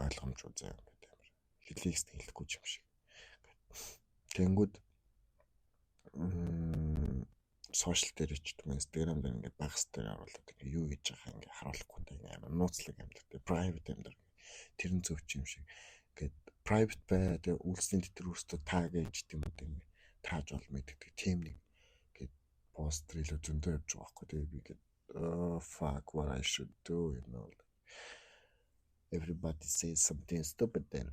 ойлгомж үзээ гэдэг юм. Хэлхийгс хэлэхгүй юм шиг. Тэнгүүд сошиал дээр ч юм Instagram дээр ингээд багс дээр оруулаад ингээд юу хийж байгаа ингээд харуулахгүй та ингээд амар нууцлаг амьддаг. Private амьддаг. Тэрэн зөвч юм шиг. Ингээд private бай тэгээ үйлсний дотор өөртөө таг гэж тийм үү ингээд тааж ол мэддэг. Тим нэг ингээд пост рeel зөндөө явж байгаа байхгүй тэгээ би ингээд fuck what I should do you know. Everybody says something stupid then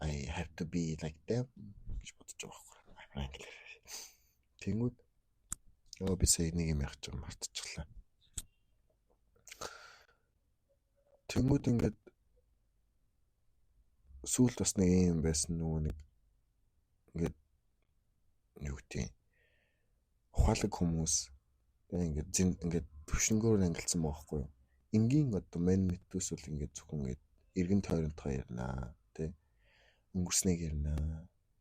I have to be like them гэж бодож байгаа байхгүй. Тэнгүүд би сая нэг юм яах гэж мартчихлаа. Тэнгүүд ингээд сүүлд бас нэг юм байсан нөгөө нэг ингээд юу гэдэг ухаалаг хүмүүс ингээд зэнд ингээд төвшнгөөр ангилсан байхгүй юу. Энгийн одоо мэн мэтүүс бол ингээд зөвхөн ингээд эргэн тойронтоо ярина тий өнгөрснийг ярина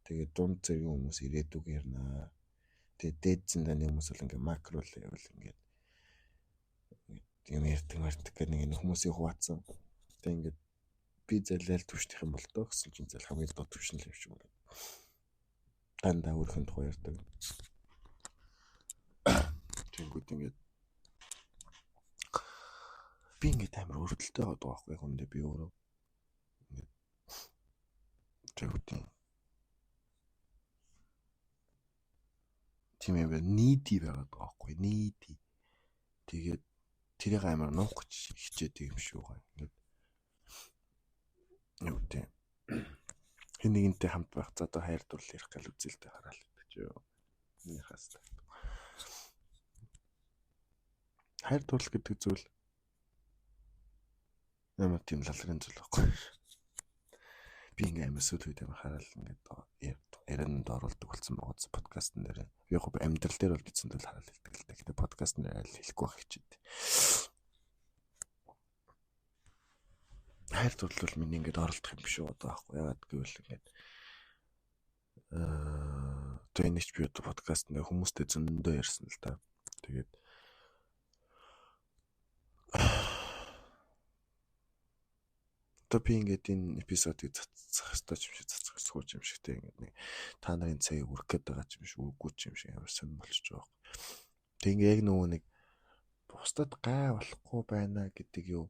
тэгээд дунд зэргийн хүмүүс ирээдүг ярина тэгээд дээд зиндааны хүмүүс бол ингээ макро левел ингээд юм ярьдаг гэх нэг хүмүүсийг хуваацсан тэгээд ингээд би зэлэл төвшних юм бол доо гэсэн чинь зэл хамгийн доод төвшин л юм шиг байна дандаа өөрхөн тухай ярьдаг тэнгүүд ингээд би ингээд амар өрөвдөлтэй байдаг байхгүй хүндээ би өөрөө тэгвэл тийм юм needy байгаад байгаа байхгүй needy тэгээд тэрийг амар нуух гэж хичээдэг юм шүү гай. Ингээд юу гэдэг хэн нэгэнтэй хамт байх за одоо хайр дурлал ярих гал үзэлтэй хараал гэдэг ч юу. Миний хас. Хайр дурлал гэдэг зүйл амар тийм лалрын зүйл байхгүй. Би ингээм амар сүд үед амар хараал ингээд ярианд оруулдаг болсон байгаа зү подкастн дээр. Яг гоо амьдрал дээр бол бицэн дэл хараал хэлдэг л дээ. Гэтэ подкастн дээр аль хэлэхгүй байх хичээд. Хайр дурлал бол миний ингээд оролдох юм биш үү одоо аахгүй. Яагаад гэвэл ингээд тэнийч би одоо подкастн дээр хүмүүстэй зөндөө ярьсан л да. Тэгээд одоо би ингээд энэ эпизодыг цацах юм шигтэй ингээд нэг та нарын цагийг үрэх гээд байгаа юм шиг үгүй юм шиг амар сонир болчихж байгаа. Тэг ингээд яг нөгөө нэг бусдад гай болохгүй байна гэдэг юу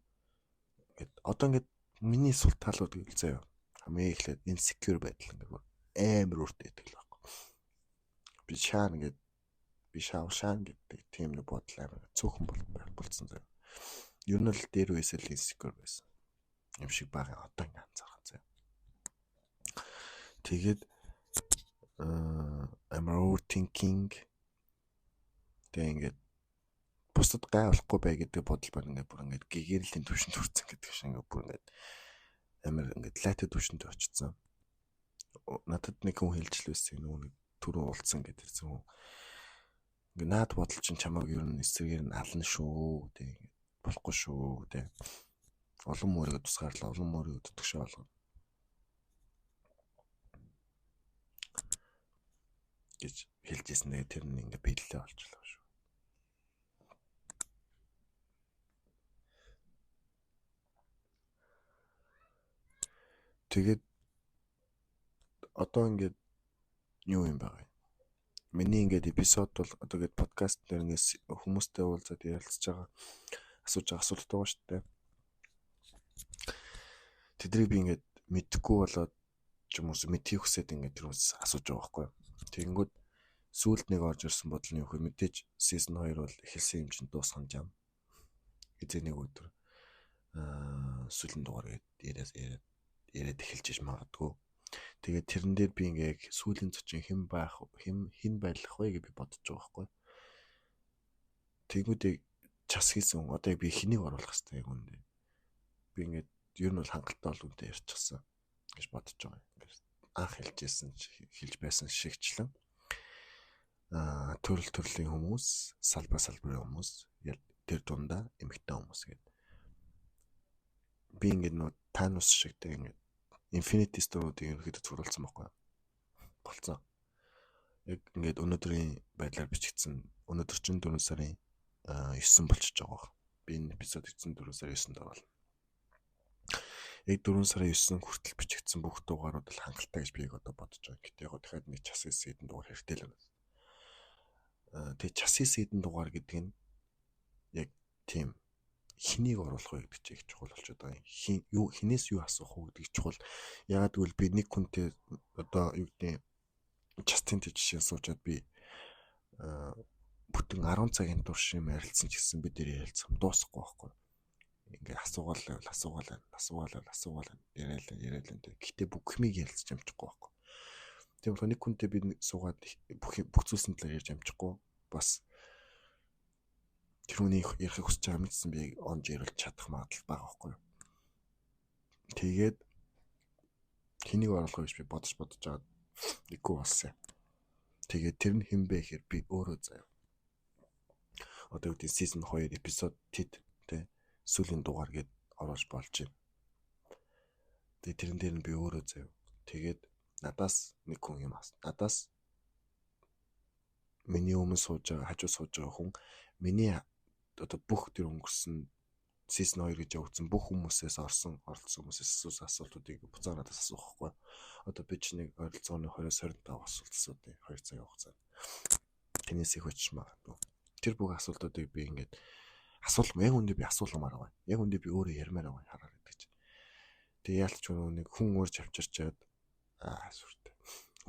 ингээд одоо ингээд миний сул талууд гэвэл заяа хамгийн эхлээд insecure байдал ингээд амар үртэй байдаг л байхгүй. Би шаан гэдэг тийм нэг бодол амар цөөхөн болцсон заяа. Ер нь л дээр үесэл insecure байсан юм шиг байгаа одоо ингээд анзаарах заяа. Тэгээд I'm overthinking тэг ингээд бусдад гай болохгүй бай гэдэг бодол байна ингээд бүр ингээд гэгэрлийн төвшөнд хүрсэн гэдэг шиг ингээд бүр ингээд амар ингээд лайтад төвшөнд очсон. Надад нэг хүн хэлжлээсэн нөгөө нэг түрүү уулзсан гэдэг юм. Ингээд наад бодол чинь чамайг ер нь эсрэгээр нь ална шүү тэг ингээд болохгүй шүү тэг. Олон мөрөд тусгаарлаа олон мөрөд өдөгшөө болгоно. гэж хэлжсэн нэг тэр нь ингээ биелэлээ олчлаа шүү. Тэгээд одоо ингээд юу юм бэ? Миний ингээд эпизод бол одоо гээд подкаст дээр ингээс хүмүүстэй уулзаад ярилцж байгаа асууж байгаа асуулт байгаа шүү дээ. Тэдрийг би ингээд мэдхгүй болоод ч юм уу мэдхийг хүсээд ингээд тэр хүмүүс асууж байгаа байхгүй. Тэгэнгүүт сүүлд нэг орж ирсэн бодол нь юу вэ? Мэдээж season 2 бол эхэлсэн юм чинь дуусах юм. Эзээ нэг өдөр сүүлийн дугаар яриад эхэлж иж магадгүй. Тэгээд тэрэн дээр би ингээ сүүлийн зочин хэн байх хэн байлах вэ гэж би бодож байгаа байхгүй. Тэгмүүдийг час хийсэн одоо би хэнийг оруулах хэрэгтэй юм бэ? Би ингээ ер нь бол хангалттай бол үнтэй ярьчихсан гэж бодож байгаа юм. Ингээ анх хэлж байсан шигчлэн төрлийн хүмүүс, салбарын хүмүүс, тэр дундаа эмэгтэй хүмүүс гэдэг. Би ингээд нөө Танус шигтэй ингээд Infinity Stone-уудыг ерөөхдөө зурулсан байхгүй болцсон. Яг ингээд өнөөдрийн байдлаар бичигдсэн. Өнөөдөр чинь 4 сарын 9 болчихж байгаа. Би энэ эпизод хийсэн 4 сарын 9-нд оруулна. Яг 4 сарын 9 хүртэл бичигдсэн бүх дугаарууд л хангалттай гэж би одоо бодож байгаа. Гэтэ яг дахиад нэг час хэдэн дугаар хэрэгтэй л байна. Тэгээ час хэдэн дугаар гэдэг нь яг тийм хэнийг оруулах вэ гэдэг чинь их чухал болчиход байгаа юм. Хинээс юу асуух вэ гэдэг чухал. Ягаад гэвэл би нэг хүнтэй одоо юу гэдэг Justin жишээ суучаад би бүтэн 10 цагийн турш юм ярилцсан ч гэсэн бид нэр ярилцах дуусахгүй байхгүй. Ингээ асуугаал яриалаа. Гэтэ бүх юмыг ярилцж амжихгүй байхгүй. Тийм болохоор нэг хүнтэй би суугаад бүх зүйлсийн талаар ярьж амжихгүй бас тэр үнийг ярих хүсэж байгаа мэдсэн би онж ярилж чадах магадлал бага байхгүй. Тэгээд хэнийг оруулах гэж би бодож байгаа нэггүй болсон. Тэгээд тэр нь хэн бэ гэхээр би өөрөө заяа. Одоо үүдээ season 2 эпизод тэд сүүлийн дугаар гээд оруулж болж байна. Тэгээд тэрэн дээр нь би өөрөө заяа. Тэгээд надаас нэг хүн юм ас. Надаас миний өмнө сууж байгаа, хажуу сууж байгаа хүн миний одоо бүх тэр өнгөрсөн season 2 гэж явагдсан бүх хүмүүсээс оролцсон хүмүүсээс асуултуудыг буцаа надаас асуух байхгүй. Одоо би ч нэг ойролцоогоор 20-25 асуулт асуудیں۔ 2 цагийн хугацаанд. Тэнээс их очиж магадгүй. Тэр бүх асуултуудыг би ингээд яг үндэ би асууламаар байгаа. Яг үндэ би өөрөө ярмаар байгаа хараа гэдэг чинь. Тэгээ яалтч нэг хүн өөрч авчирчаад сүртэй.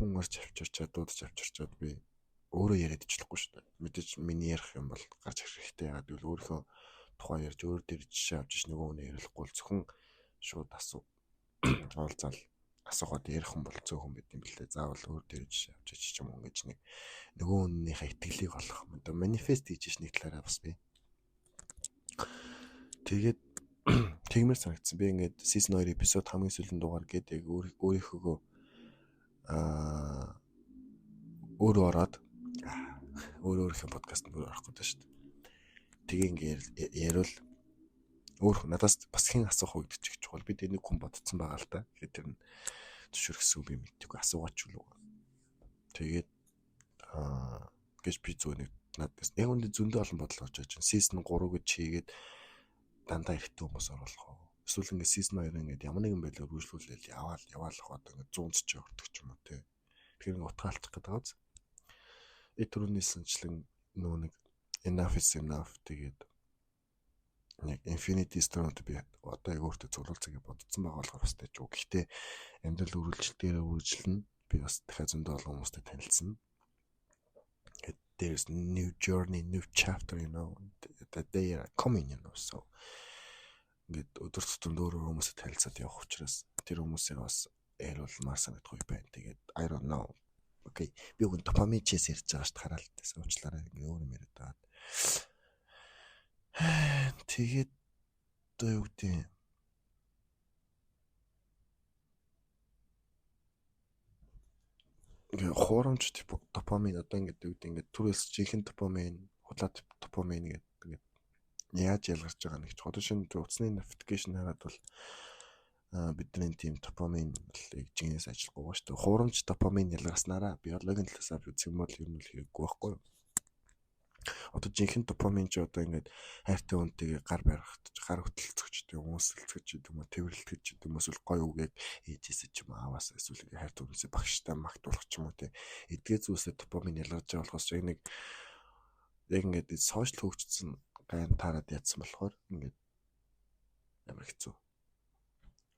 Хүн өөрч авчирчаад дуудаж авчирчаад би өөрөө яриад ичлэхгүй шүү дээ. Мэдээж миний ярих юм бол гарч ирэх хэрэгтэй. Ягаад гэвэл өөрийнхөө тухай ярьж өөр дээр жишээ авч ш нөгөө үнэ ярихгүй зөвхөн шууд уулзаал асуугаад ярих юм бол зөвхөн бид юм билээ. Заавал өөр дээр жишээ авч ч юм уу ингэж нэг нөгөө үнэнийхээ итгэлийг олох юм. Одоо манифест хийж нэг талаараа бас би. Тэгээд тэгмэр санагдсан. Би ингээд season 2 эпизод хамгийн сүүлийн дугаар гээд яг өөрийнхөө өөрөө ороод өөрийнхөө подкаст нь орох гэдэг шүү дээ. Тэгээ ингээд яриул өөр надаас бас хэн асуух вэ гэдэг чиг чухал. Би тэнийг хүн бодцсон байгаа л да. Тэгэхээр тэр нь зөвшөөрсөн би мэдтгүй асуугаач юу. Тэгээд гэж би зөв нэг надаас яг үндэ зөндөө олон бодол орж байгаа чинь season 3 гэж чийгээд дандаа эртний хүмүүс оруулах уу. Эсвэл ингээд season 2 ингээд ямар нэгэн байдлаар үргэлжлүүлэл яваалах одоо ингээд 100 ч өртөг ч юм уу те. Тэгэхээр ингээд утгаалчих гэдэг байгаа. Түрүүний сэнчлэн нөө нэг enough is enough тэгээд нэг infinity stone би одоо яг өөртөө зөвлөлцөгийг бодсон байгаа болохоор бас тааж уу. Гэхдээ амьдрал үргэлжилтээр үргэлжлэнэ. Би бас дахиад зөндөө олон хүмүүстэй танилцсан. There's new journey, new chapter, you know, that they are coming, you know, so ингээд өдөр тутамд өөр хүмүүстэй танилцаад явах учраас тэр хүмүүсээр бас яриулмаар санагдахгүй байна. Тэгээд I don't know. Окей. Би үн допамин чээс ярьж байгаа шүү дээ хараад байсан. Уучлаарай. Ингээ өөр юм яриад байгаа. Тэгээд одоо юу гэдэг ингээ хуурамч допамин одоо ингээ түрээс жинхэнэ допамин, хулаа допамин гэдэг яаж ялгарч байгаа нэг ч одоо шинэ утасны notification хараад бол бидний тийм допамин яг жинээс ажиллахгүй ба шүү дээ. Хуурамч допамин ялгаснараа биологийн талаас авч үзэх юм бол ер нь л хэрэггүй байхгүй юу? Одоо жинхэнэ допамин ч одоо ингээд хайртай хүнтэйгээ гар барихт, гар хөтөлцөгчтэй хүмүүсэлцгэж юм уу, тэрвэрлэлтгэж юм эсвэл гой үгээд ээжээсээ ч юм ааваас эсвэл ингээд хайртай хүнээсээ багштай магтуулах ч юм уу те. Эдгээр зүйлсээ допамин ялгарч байгаа болохоос яг ингээд сошиал хөгжсөн гайн таарад ядсан болохоор ингээд амар хэцүү.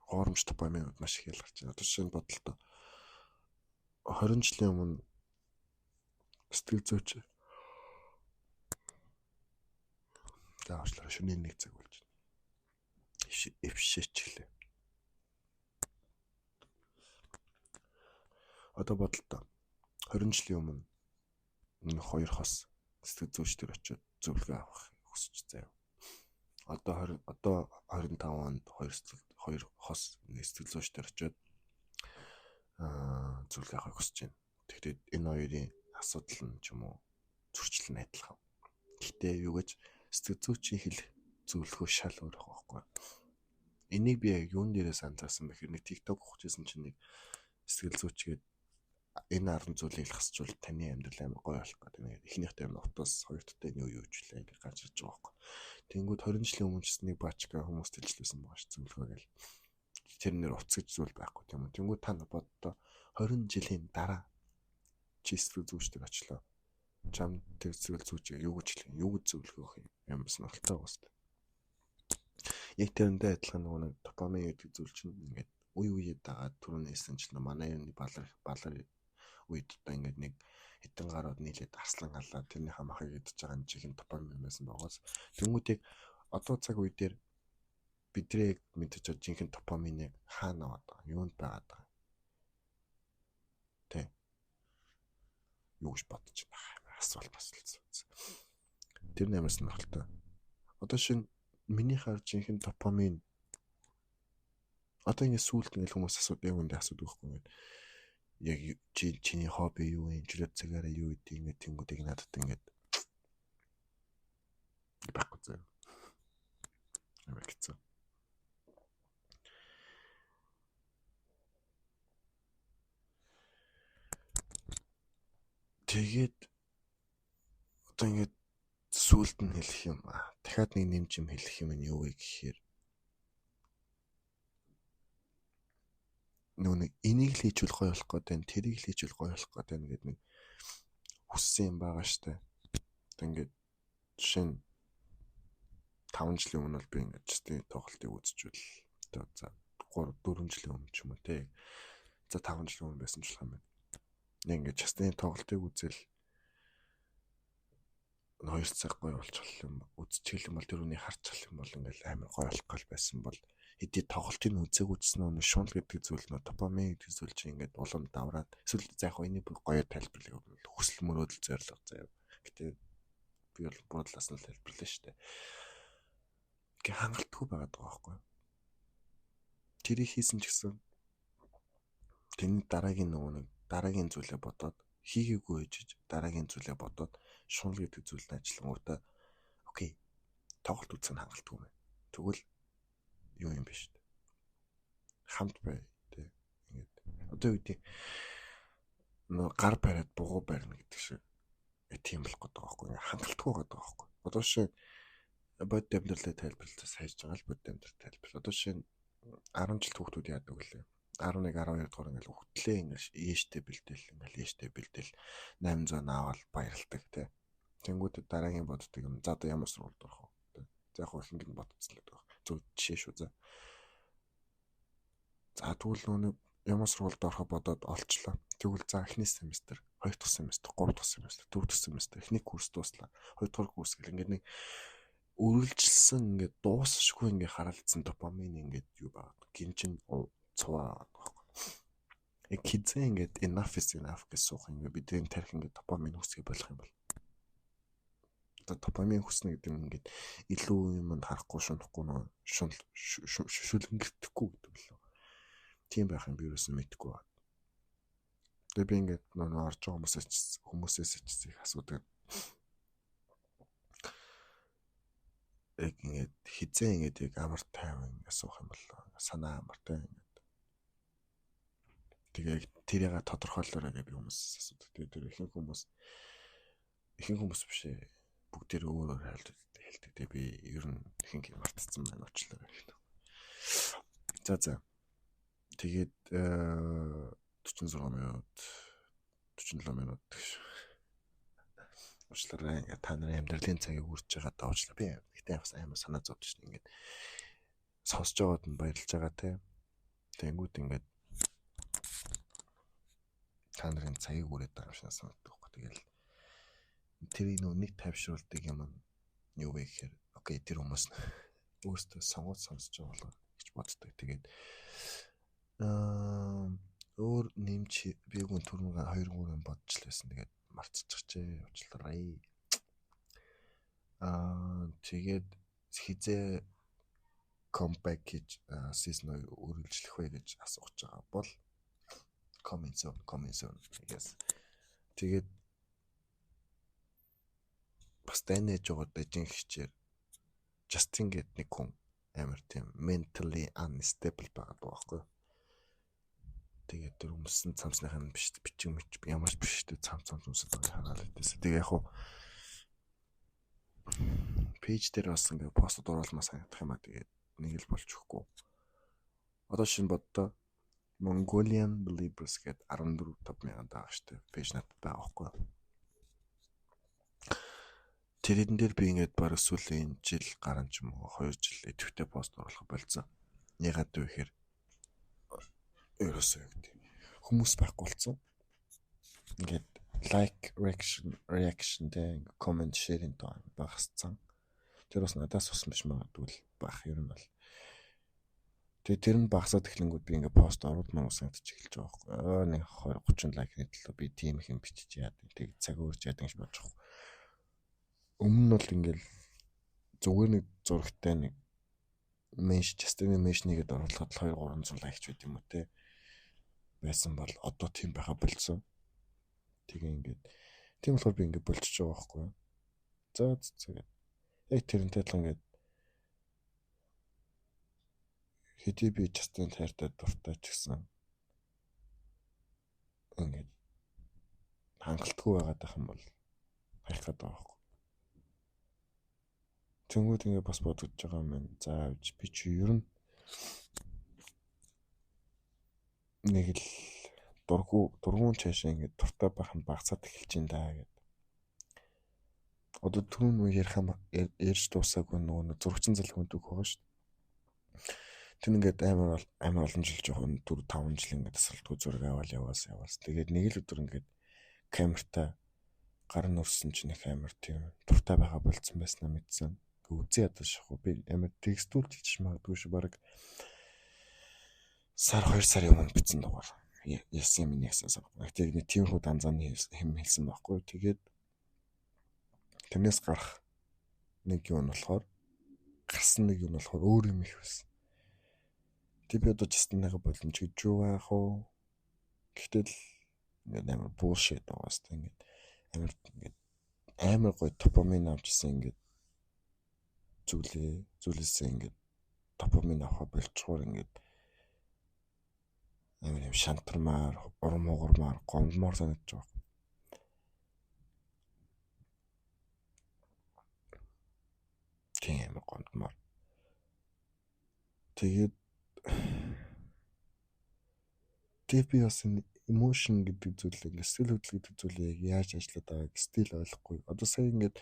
Хуурамч допаминууд маш их ялгарч байна. Одоо шинэ бодолтой 20 жилийн өмнө сэтгэл зүйч заавчлаа шөнийн 1 цаг болж байна. Эвшээчлээ. Одоо бодолтой 20 жилийн өмнө 2 хос сэтгэл зүйчдэр очиод зөвлөгөө авах хүсэж заяа. Одоо 25 онд 2 хос сэтгэл зүйчдэр очиод зөвлөгөө авах хүсэж байна. Тэгэхдээ энэ хоёрын асуудал нь ч юм уу зөрчил нь адилхан. Гэхдээ юу гэж сэтгэл зүйчийн хэлэх зөвлөгөө шал өөр байхгүй. Энийг би яг юун дээрээс анзаарсан бэхээр нэг TikTok ухажсэн чинь нэг сэтгэл зүйчгээд энэ 10 зүйлийг илгасчвал таны амьдрал амар гоё болох гэдэг. Нэг эхнийхтэй юм утас хоёр дахьтай нь юу юучлээ гэж гарч ирж байгаа байхгүй. Тэнгүүд 20 жилийн өмнө ч нэг баачка хүмүүст хэлжлээсэн байгаа ш зөвлөгөө гэл. Тэр нэр уцгаж зүйл байхгүй тийм үү. Тэнгүүд та боддоо 20 жилийн дараа чи сэтгэл зүйчтэй очлоо. Чам тэр сэтгэл зүйч юу гэж хэлэх юу гэж зөвлөгөө өгөх юм бас нөлттэй уустай. Яг тэрэндээ адилхан нэг допамин гэдэг зүйл чинь ингээд үе дагаад түрүүний эсэнчлэн манай юм балар үед одоо ингээд нэг хэдэн гарууд нийлээд арслан галаа тэрнийхээ махыг идж байгаа нь чихэн допамин байсан байгаас тэнгүүдийг одоо цаг үе дээр бидрээ мэдэж байгаа жинхэнэ допаминыг хаана аваад байгаа юунд байгаад байгаа тэ юу гэж бодож байна асуулт тэр нэмэр сонирхолтой одоо шинэ миний харж жинхэнэ допамин одоо ингэ сүулт ингээл хүмүүс асуудаг юм дэ асуудаг байхгүй ингээд яг чиний хобби юу вэ? Чөлөөт цагаараа юу гэдэг ингээд тэнгуудыг надад ингээд байхгүй заа. Амар хэцүү. Тэгээд одоо ингээд сүулт нь хэлэх юм дахиад нэг нэмж юм хэлэх юм нь юу вэ гэхээр нэг энийг л хийж гоё болох гэдэг нь тэрийг л хийж гоё болох гэдэг нь гэдэг нэг хүссэн юм байгаа штэ. Одоо ингээд жишээ нь 5 жилийн өмнө бол би ингээд чистийн тоглолтыг үзчихвэл одоо за 3 4 жилийн өмнө ч юм уу те. За 5 жилийн өмнө байсан ч болох юм байна. Ингээд чистийн тоглолтыг үзэл 2 цаг гоё болчих юм үзчихэл юм бол тэр үний харчих юм бол ингээл амар гоё болох гал байсан бол хэдий тоглолтын үзег үзсэн нь шунал гэдэг зүйл нөө допамин гэдэг зүйл чинь ингээд улам давраад эсвэл за яг энэ гоё тайлбарлах хүсэл мөрөөдөл зорилго заяа. Гэтэ би бол бодлоос нь тайлбарлаа шүү дээ. Гэ хангалтгүй байгаад байгаа байхгүй. Тэрийг хийсэн ч гэсэн тэрний дараагийн зүйлээ бодоод хийгээгүй ээжж дараагийн зүйлээ бодоод шунал гэдэг зүйлд ажиллангуудаа окей тоглолт үзэх нь хангалтгүй мэн. Тэгвэл юу юм бэ шүү дээ. Хамт бай тэ ингээд одоо юу гэдэг гар бариад бугуу барина гэдэг шиг тийм болох гэдэг байгаа байхгүй. Ингээд хангалтгүй байгаа байхгүй. Одоо шин бод амьдралаа тайлбарлаж хайж байгаа л бод амьдрал тайлбар. Одоо шин 10 жил хүүхдүүд яадаг үлээ. 11 12 дугаар ингээл хөтлөө ингээл ээжтэй бэлдээл 800 аваад баярлдаг тий. Тэнгүүд дараагийн боддог юм. За одоо ямар сургуульд орох вэ? За яг хөлөнд нь бодцлоо байгаа. Зөв жишээ шүү за. За тэгвэл нөгөө ямар сургуульд орохоо бодоод олчлоо. Тэгвэл за эхний семестр, 2 дахь семестр, 3 дахь семестр, 4 дахь семестр эхний курс дуслаа. 2 дахь курс гэл ингээд нэг үргэлжилсэн ингээд дуусахгүй ингээд харалцсан допамин ингээд юу байгаа. Гинжин цуваа байхгүй. Хизээ ингээд enough is enough гэж суух ингээд бидний тарих ингээд допамин хүсгээ болох юм бол допамин хүснэ гэдэг нь ингээд илүү юмд харахгүй шунахгүй нөө шүлгэнгэртэхгүй гэдэг лөө. Тийм байх юм би юусэн мэдэхгүй байна. Тэгээ би ингээд нөө орж байгаа хүмүүсээс ч их асуудаг. Ингээд хизээ ингээд амар тайван ингээд суух юм бол санаа амартай ингээд. Тэгээ тэрийг тодорхойлоорой гэдэг хүмүүс асуудаг. Тэгээ тэр ихэнх хүмүүс биш ээ. Бүгдээр өөрөөр хэлдэг. Тэгээ би ер нь ихэнх юм мартцсан байна очлоо гэх. За. Тэгээд 46 минут 47 минут гэж. Уучлаарай ингээд та нарын амьдралын цагийг үрж байгаа даавчлаа. Би гэхдээ бас амар санаа зовдөж шин ингээд сонсож байгаад нь баярлж байгаа те. Тэнгүүд ингээд та нарын цагийг үрээд байгаа юм шиг санагддаг байхгүй. Тэгэл тэр нэг тайвшруулдаг юм юу вэ гэхээр окей тэр хүмүүс өөртөө сонгож сонсож байгаа гэж боддог. Тэгээд өөр нэмч би гүн түрүүн 2-3 бодчихлаа байсан. Тэгээд мартчихжээ уучлаарай. Тэгээд хизээ comeback гэж season үргэлжлэх вэ гэж асууж байгаа бол coming soon yes. Тэгээд бас дайнаж байгаа дэжин хичээр Justin гэд нэг хүн амар тийм mentally unstable байгаа байхгүй. Тэгээд тэр өмсөн цамцныхаа биш бичиг ямар ч биш дээ цамц өмсөд байгаа хараад байсан. Тэгээ яг хуу пэйж дээр бас ингээ постод оруулмаас санагдах юм а. Тэгээд нэг л болж өгөхгүй. Одоо шинэ боддоо Mongolian Believers гэд 14,000 даа штэ пэйж надад байгаа байхгүй. Тэрэн дээр би ингээд баг сүүлийн жил гарan ч юм уу 2 жил идэвхтэй пост оруулах болсон. Ягаад вэ гэхээр ерөөсөө гэдэг хүмүүс байхгүй болсон. Ингээд like reaction дэ comment sharing тоо багассан. Тэр бас надаас усан биш магадгүй л бах ер нь бол. Тэгээ тэр нь багасаад эхлэнгүүд би ингээд пост оруулмаар санагдаж эхэлж байгаа байхгүй. Нэг 20-30 лайк нэтлээ би тийм их юм бичиж яад. Тэгээ цаг өөрч яад гэж бодож байгаа. Өмнө нь бол ингээл зүгээр нэг зурагтай нэг Justin Mesh-нэгэд оруулахад 200-300 лайкч байт юм уу те байсан бол одоо тийм байха болцсон. Тэгээ ингээд тийм болохоор би ингээд болчихж байгаа байхгүй. За яг тэрнтэй л ингээд хэдий би Justin хайртай дуртай ч гэсэн ингээд хангалтгүй байгаад байх юм бол хайх гэдэг байгаа байхгүй. Тэнгүүд ингээд бас бодож байгаа юм. За би чи ер нь нэг л дургуун цаашаа ингээд дуртай байх нь багцаад эхэлж ин даа гэд. Одоо түрүүн үе ярьж дуусаагүй нөгөө зурагчин залхуу дүүх байгаа шүү дээ. Тэр ингээд амар олон жил жоохон 4-5 жил ингээд тасралтгүй зураг аваад яваас. Тэгээд нэг л өдөр ингээд камертаа гар нь өрсөн чинь их амар тийм дуртай байгаа болцсон байснаа мэдсэн. Үзээ ядаж шахуу би амар текстүүлж хийж магадгүй шүү баг сар 2 сарын өмнө бичсэн дугаар яасан юм ясаас баг тийм нэг тиймэрхүү данзааны хэм хэлсэн байхгүй. Тэгээд тэрнээс гарах нэг юм нь болохоор гарсан нэг юм нь болохоор өөр юм их байсан. Тэг би одоо Justin-ага боломж гэж юу яах вэ? Гэтэл ингээд амар bullshit байгаас тэ ингээд амар гоё допамин авчихсан ингээд зүйлээсээ ингээд допамин авах болчихоор ингээд амар юм шантармаар, урам гомдмоор санагдаж байгаа. Тийм амар гомдмоор. Тэгээд би бас emotion гэдэг зүйлийг ингээд сэтгэл хөдлөл гэдэг зүйлийг яаж ажиллаад байгааг стил ойлгохгүй. Одоо сая ингээд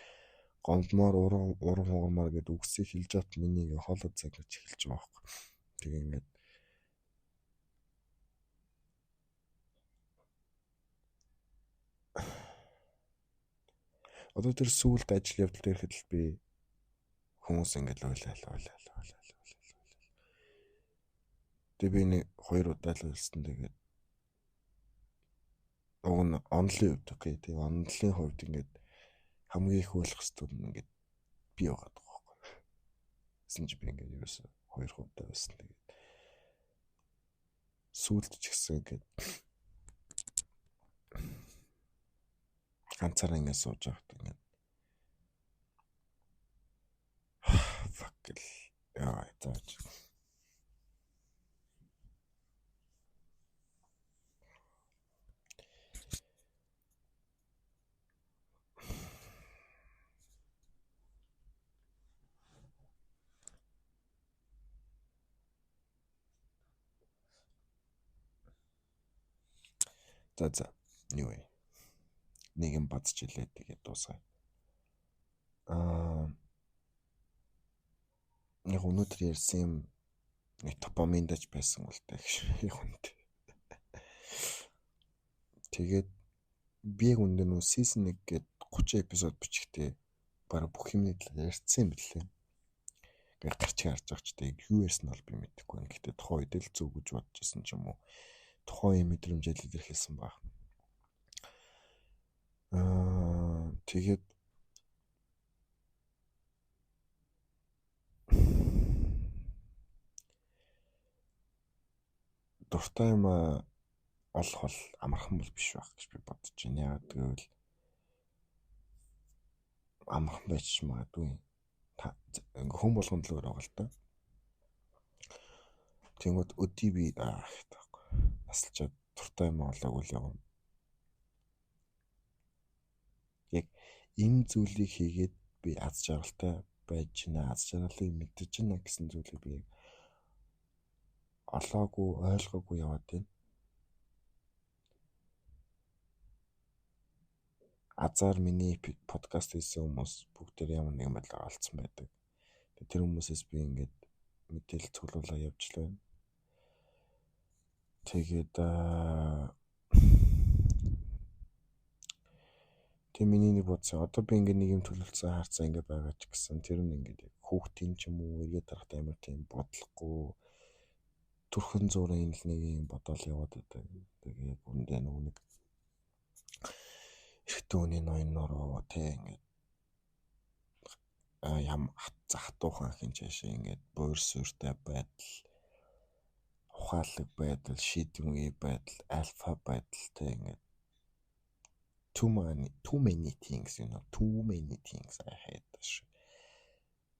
гомдмоор урам гэдэг үгсийг хэлж авт миний ингээд хоолой цаг гэж эхэлж байгаа байхгүй. Тэгээ ингээд одоо тэр сүүлд ажил явдал дээр ихэд би хүмүүс ингээд ойлаа. Тэгээ би нэг 2 удаа л үйлсэн. Тэгээд уг нь онлын хувьд окей. Тэгээ онлын хувьд ингээд хамгийн их ойлгох зүйл нь ингээд би байгаа байхгүй. Гэсэн чи би ингээд ерөөсө 2 удаа байсан. Тэгээд сүүлд ч гэсэн ингээд ганцаараа ингээд сууж байхад ингээд fuck л яа зааж за юу вэ? Нэг юм бадж илээ тэгээд дуусгая. Яг өнөөдөр ярьсан юм нэг допаминдаж байсан үлдээ гэж хүнд. Тэгээд би яг үндэ нөө season 1 гээд 30 эпизод бичихтэй бараг бүх юмний талаар ярьсан юм билээ. Ингээд гарч харж байгаа ч тийм юу ярьсан бол би мэдэхгүй байна. Гэхдээ тухайн үед л зөв гэж бодож байсан ч юм уу. Тухайн мэдрэмжэл илэрхийлсэн баг. Тэгээд дуртай юм олох бол амархан бол биш байх гэж би бодож байна. Яагаад гэвэл амархан байж магадгүй. Хүн болгонд л өөр байгаа л та. Тэнгүүд өдий би таахгүй. Насалчаад дуртай юм олоогүй л явна. Яг энэ зүйлийг хийгээд би аз жаргалтай байж байна. Аз жаргалыг мэдэж байна гэсэн зүйлийг би олоогүй, ойлгоогүй яваад байна. Азар миний подкаст хийсэн хүмүүс бүгд ямар нэгэн байдлаар олцсон байдаг. Тэр хүмүүсээс би ингээд мэдээлэл цуглуулаа явж л байна. Тэгээд миний нэг бодсон. Одоо би ингээд нэг юм төлөвлөсөн харцаа ингээд байгаа ч гэсэн тэр нь ингээд хүүхдийн ч юм уу эргээд дарахт амар тийм бодлохгүй төрхөн зургийн л нэг юм бодол яваад байдаг. Тэгээд үндэ нэг эрэгтэй хүний ноёнороо тэ ингээд хатуухан хин чашаа ингээд буур сууртай байдал, ухаалаг байдал, шийдвэрийн байдал, альфа байдал тэ ингээд too many things I hate that shit.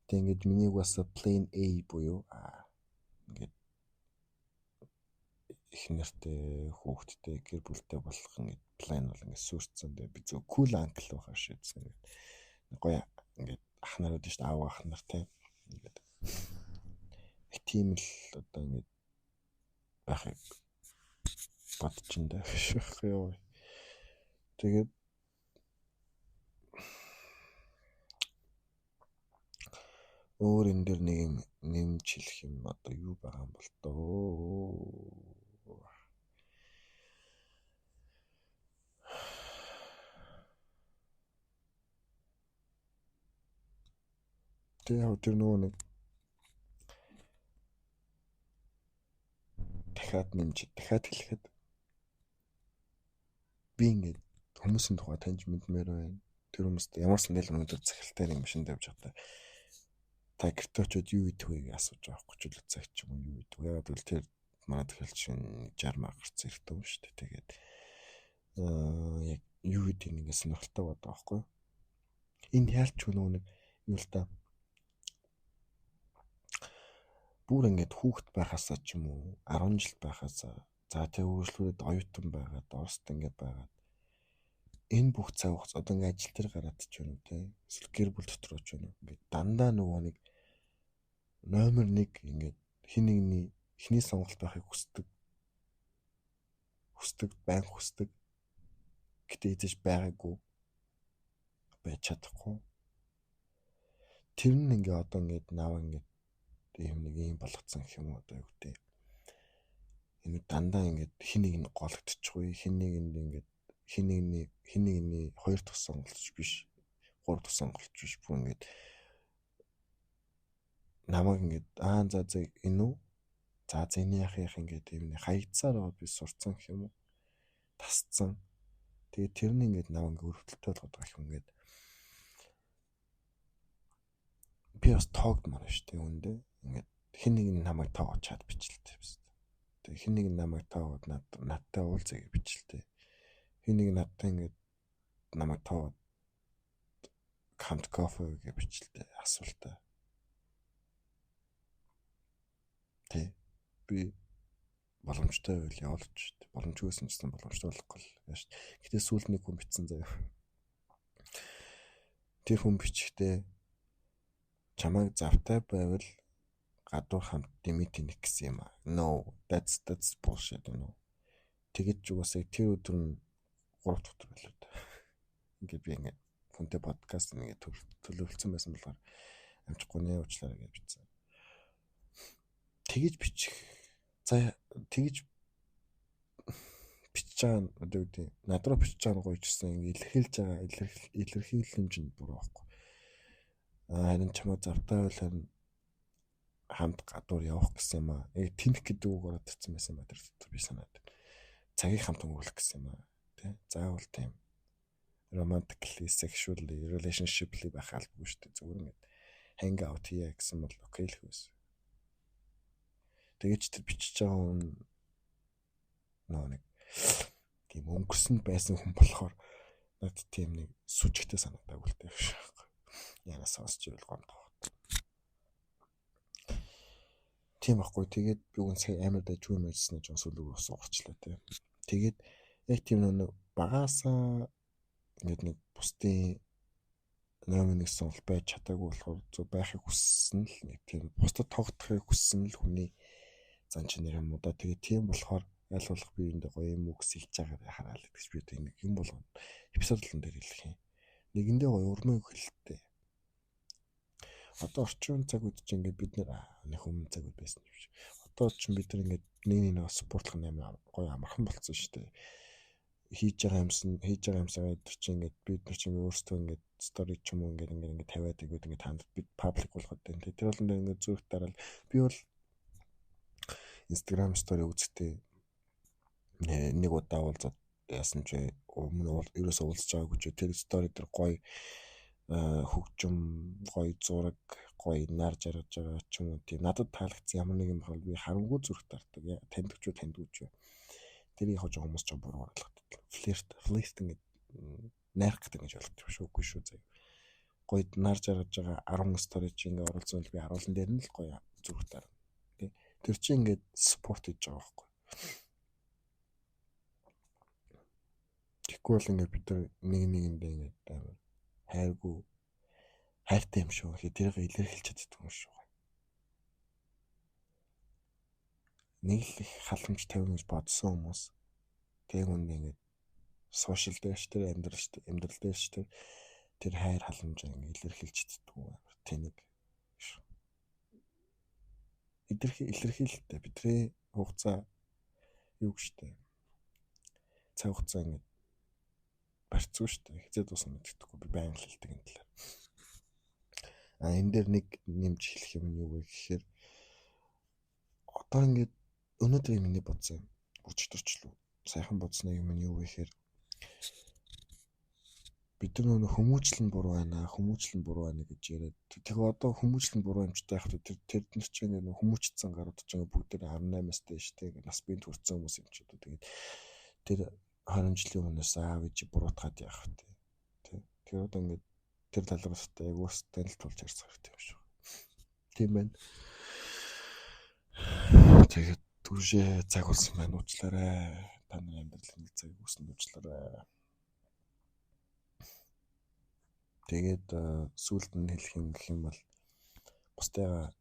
Тэгээд миний бас plain A буюу ингээд их нэртэй хүүхдтэй гэр бүлтэй болох ингээд план бол ингээд сүрцэн дээр би зөв cool uncle байхаа шийдсэн. Гоё ингээд ах нарууд шүү дээ, аав ах нар тийм ингээд их тийм л одоо ингээд байхыг бодож ин даа шахах. Тэгээд өөр энэ дэр нэг юм нэмж хэлэх юм одоо юу байгаа юм бол тоо. Тэ яг тэр нөгөө нэг дахиад хэлэхэд би ингээд хүмүүсийн тухай таньж мэдмээр байна. Тэр хүмүүст ямар ч нэлээд өндөр цахилтай нэг машин тавьж байгаа. Та гэртээ очиод юу идэх вэ гэж асууж байгаа байхгүй ч л цагт ч юм уу юу идэх. Ягаад гэвэл тэр манай тохиолч 60 мянга гарсан хэрэгтэй юм шүү дээ. Тэгээд яг юу гэдэг нь ингээд сонирхолтой байдаг байхгүй. Энэ яалч нөгөө нэг юу л та бүр ингээд хүүхэд байхасаа ч юм уу 10 жил байхасаа за тэг үргэлжлүүлээд оюутан байгаад Оросд ингээд байгаад энэ бүх цаг хугацаа одоо ингээд ажил дээр гараад ч юм уу те эсвэл гэр бүл дотор ч юм уу ингээд дандаа нөгөө нэг номер 1 ингээд хний сонголт байхыг хүсдэг гэтээ эзэж байгаагүй байж чадахгүй тэр нь ингээд одоо ингээд наваа ингээд юм болгоцсон гэх юм уу одоо юу гэдэг энэ дандаа ингээд хэнийг нь гологдчихгүй хэнийг ингээд хэнийг 2 дахь сонголт биш 3 дахь сонголт биш бүр ингээд намайг ингээд за энэ үү за энэ яах ингээд юм хаягдсаар аваад би сурцсан гэх юм уу тасцсан тэгээд тэр нь ингээд намайг өрөвдөлтөй болгоод байгаа юм ингээд би бас тоогдмаар шүү дээ үндэ ингээд хэнийг нь намайг тоогоод чад бичлээ биз. Тэгээ хэнийг нь намайг тоогоод надтай уулзъя гэж бичлээ. Хэнийг надтай ингээд намайг тоогоод хамт кофе гэж бичлээ асуултаа. Тэ би боломжтой байл явуулж шүү дээ. Боломжгүйсэн ч гэсэн боломжтой болохгүй л байна шүү дээ. Гэтэ сүүлд нэг хүн бичсэн заяа. Тэр хүн бичгтээ чамайг завтай байвал гадуур хамт дэмити нэг гэсэн юм аа. No, that's bullshit you know. Тэгэж угаасаа тэр өдөр нь 3 дахь өдөр байлаа да. Ингээд би ингээд хүнтэй подкаст нэгэ төлөвлөсөн байсан болохоор амжихгүй нэ уучлаарай гэж бичсэн. Тэгэж бичих. За тэгэж бичиж байгаа одоо юу гэдэг над руу бичиж байгаа нь гоё ч гэсэн ингээд илэрхийлж байгаа илэрхийлэмжинд буруу байхгүй. Харин чамаа завтай байлаа хамт гадуур явах гэсэн юм аа. Тэнх гэдэг үг ороод ирсэн байсан ба тэр би санаад. Цагийг хамт өнгөрүүлэх гэсэн юм аа. Тэ? Заавал тийм romantically, sexually, relationshiply байх албагүй шүү дээ. Зүгээр ингээд hang out хийе гэсэн бол окей л хөөс. Тэгэж тэр бичиж байгаа хүн нэг тийм өнгөрсөн байсан хүн болохоор надад тийм нэг сүжигтэй санагдаагүй л дээ шүү. Яна сонсч ирэл гомдох. Тийм байхгүй. Тэгээд би үн сая амар дайжгүй мэдсэн ч сүүлөөр ус уурчлаа тийм. Тэгээд яг тийм нэг багаасаа ингээд нэг бусдын номер 1 сонголт байж чадаагүй болохоор зөв байхыг хүссэн л нэг тийм бусдад тоглохыг хүссэн л хүний зан чанар юм уу да. Тэгээд тийм болохоор аль болох би энд гоё юм уу гэж хэлж байгаа хараад л гэж би нэг юм болгоно. Эпизодлон дээр хэлэх юм. Нэгэндээ гоё урмын хэлэлттэй. Одоо орчин цаг үед чинь ингээд бид нэг өмнө цаг үед байсан юм шиг. Одоо ч бид нар ингээд нэг спортлох юм гоё амархан болцсон шүү дээ. Хийж байгаа юмсаа бид чинь ингээд бид нар чинь өөрсдөө ингээд стори ч юм уу ингээд тавиад игээд ингээд танд бид паблик болгоод байна. Тэр болон дээр ингээд зүрх дараал би бол Instagram story үзэхдээ нэг удаа уулзаад яасан ч өмнө ерөөсөө уулзж байгаагүй ч тэр story дээр гоё хөгжим гоё зураг гоё нар жаргаж байгаа ч юм уу тийм надад таалагдсан ямар нэг юм бол би харангүй зүрх дардаг тандгүйч тэрийг хож хүмүүс ч буруу ойлгодог флирт ингээд найрах гэдэг гэж ойлгодог шүү үгүй шүү заяа гоё нар жаргаж байгаа 10 стори чи ингээд оруулсан би харуулсан дээр нь л гоё зүрх дарна тий тэр чи ингээд спорт хийж байгаа байхгүй тэгвэл ингээд бид нэгэндээ ингээд амар хайртай юм шүү. Тэрийг илэрхийлж чаддаг юм шүү. Нэг л халамж тавина гэж бодсон хүмүүс. Тэг үнд ингээд сошиал дээр ч тэр амьдрал дээр ч тэр хайр халамж ингээд илэрхийлж чаддаг. Тэнэг шүү. Илэрхийлэлтэй бидний хугацаа юу гэжтэй. Цаг хугацаа ингээд барьцгүй шүү дээ. Хизээ дуусна гэдэггүй би баян хэлдэг энэ талаар. Энэ дээр нэг нэмж хэлэх юм нь юу вэ гэхээр одоо ингээд өнөөдөр миний бодсон өчтөрчлөө сайхан бодсны юм нь юу вэ гэхээр бид нар нөгөө хүмүүжлэн буруу байна гэж яриад. Тэгэхээр одоо хүмүүжлэн буруу юмчтай яг тэр нар ч ингээд нөгөө хүмүүжсэн гарууд ч ингээд бүгд 18-аас дээш тэг нас биед хүрсэн хүмүүс юм ч одоо тэгээд тэр 20 жилийн өмнөөс аав ээж буруутгаад яах вэ тий. Тэр одоо ингээд тэр талаас та яг уус танил тулж ярьцах хэрэгтэй юм шиг. Тийм байна. Тэгээд түшээ цаг болсон байна уучлаарай. Та нарын амьдралын цаг үсэнд уучлаарай. Тэгээд сүүлд нь хэлэх юм гэх юм бол бусдаа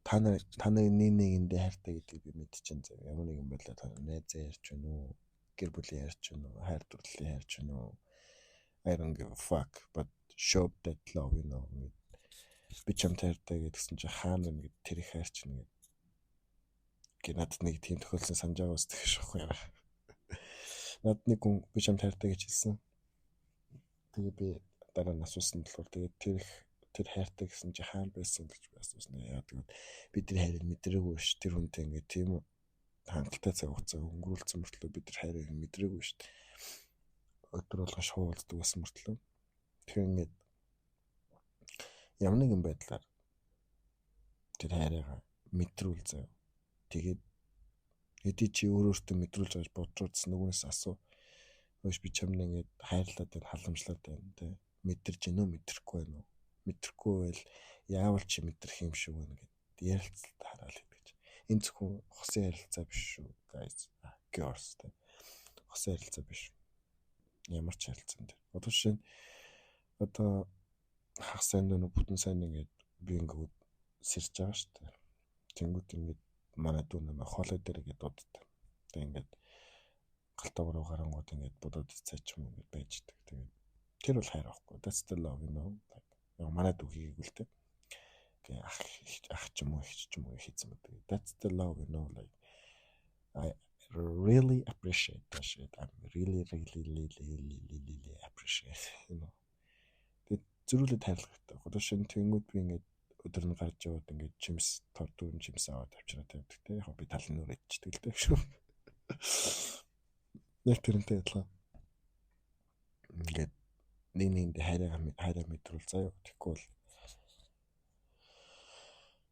та нарын нэгэндээ хайртай гэдгийг би мэдчихээн. Ямар нэгэн байлаа та найзаа ярьж байна уу? Гэр бүлийн ярьж байна уу? Хайр дурлалын ярьж байна уу? I don't give a fuck but show that love би чамтай хайртай гэдгсэн чи хаана нэг тэр их хайр чинь гээд надад нэг тийм тохиолдсон санаж байгаа үст гэх шохгүй яа. Надад нэг хүн би чамтай хайртай гэж хэлсэн. Тэгээ би дараа нь асуусан болохоор тэгээд тэр хайртай гэсэн чи хаана байсан гэж асуусан. Яа тэгээд би тэр хайрыг мэдрээгүй ш. Тэр хүнтэй ингээд тийм хангалттай цаг хугацаа өнгөрүүлсэн мөртлөө би тэр хайрыг мэдрээгүй ш. Өдөр болгон шуулддаг байсан мөртлөө. Тэгэхээр ингээд ямар нэгэн байдлаар тэр хайрыг мэдрүүл заяа. Тэгээд эдий чи өөртөө мэдрүүлж байгаа бодож үзсэн нөгөөс асуу. Өөш би чамд ингээд хайрлаад байна, халамжлаад байна те. Мэдэрч гинөө мэдрэхгүй байна уу? Мэдрэхгүй байл яавал чи мэдрэх юм шиг байна гэд ярилцлаа хараал гэж. Энэ зөвхөн хосын ярилцаа биш шүү guys. Girls те. Хосын ярилцаа биш. Ямар ч ярилцсан дээр. Одоо жишээ нь одоо хагас сайн нөө бүтэн сайн ингээд би ингээд сэрж байгаа шүү дээ. Тэнгүүд ингээд манай дүү нэмэ хоолой дээр ингээд дууддаг. Тэг ингээд галтаа руу гарангууд ингээд бодоод цаач юм ингээд байждаг. Тэгээд тэр бол хайр авахгүй. That's the love манай дүү хийгээгүй л дээ. Гэ ах ч юм уу их ч юм уу хийсэн мэт. That's the love like I really appreciate that shit. I really appreciate тэгээд зөрүүлээд хайрлахтай. Одоо шинэ тэнгүүд би ингээд өдөр нь гарч яваад ингээд чимс тор дүүн чимс аваад авчраа тавьдаг те. Яг би тал нүрэ ичдэг л дээ шүү. Нэг тэрнтэй адилхан. Ингээд нэгэнд хайраа мэдрүүл заяа. Тэгэхгүй бол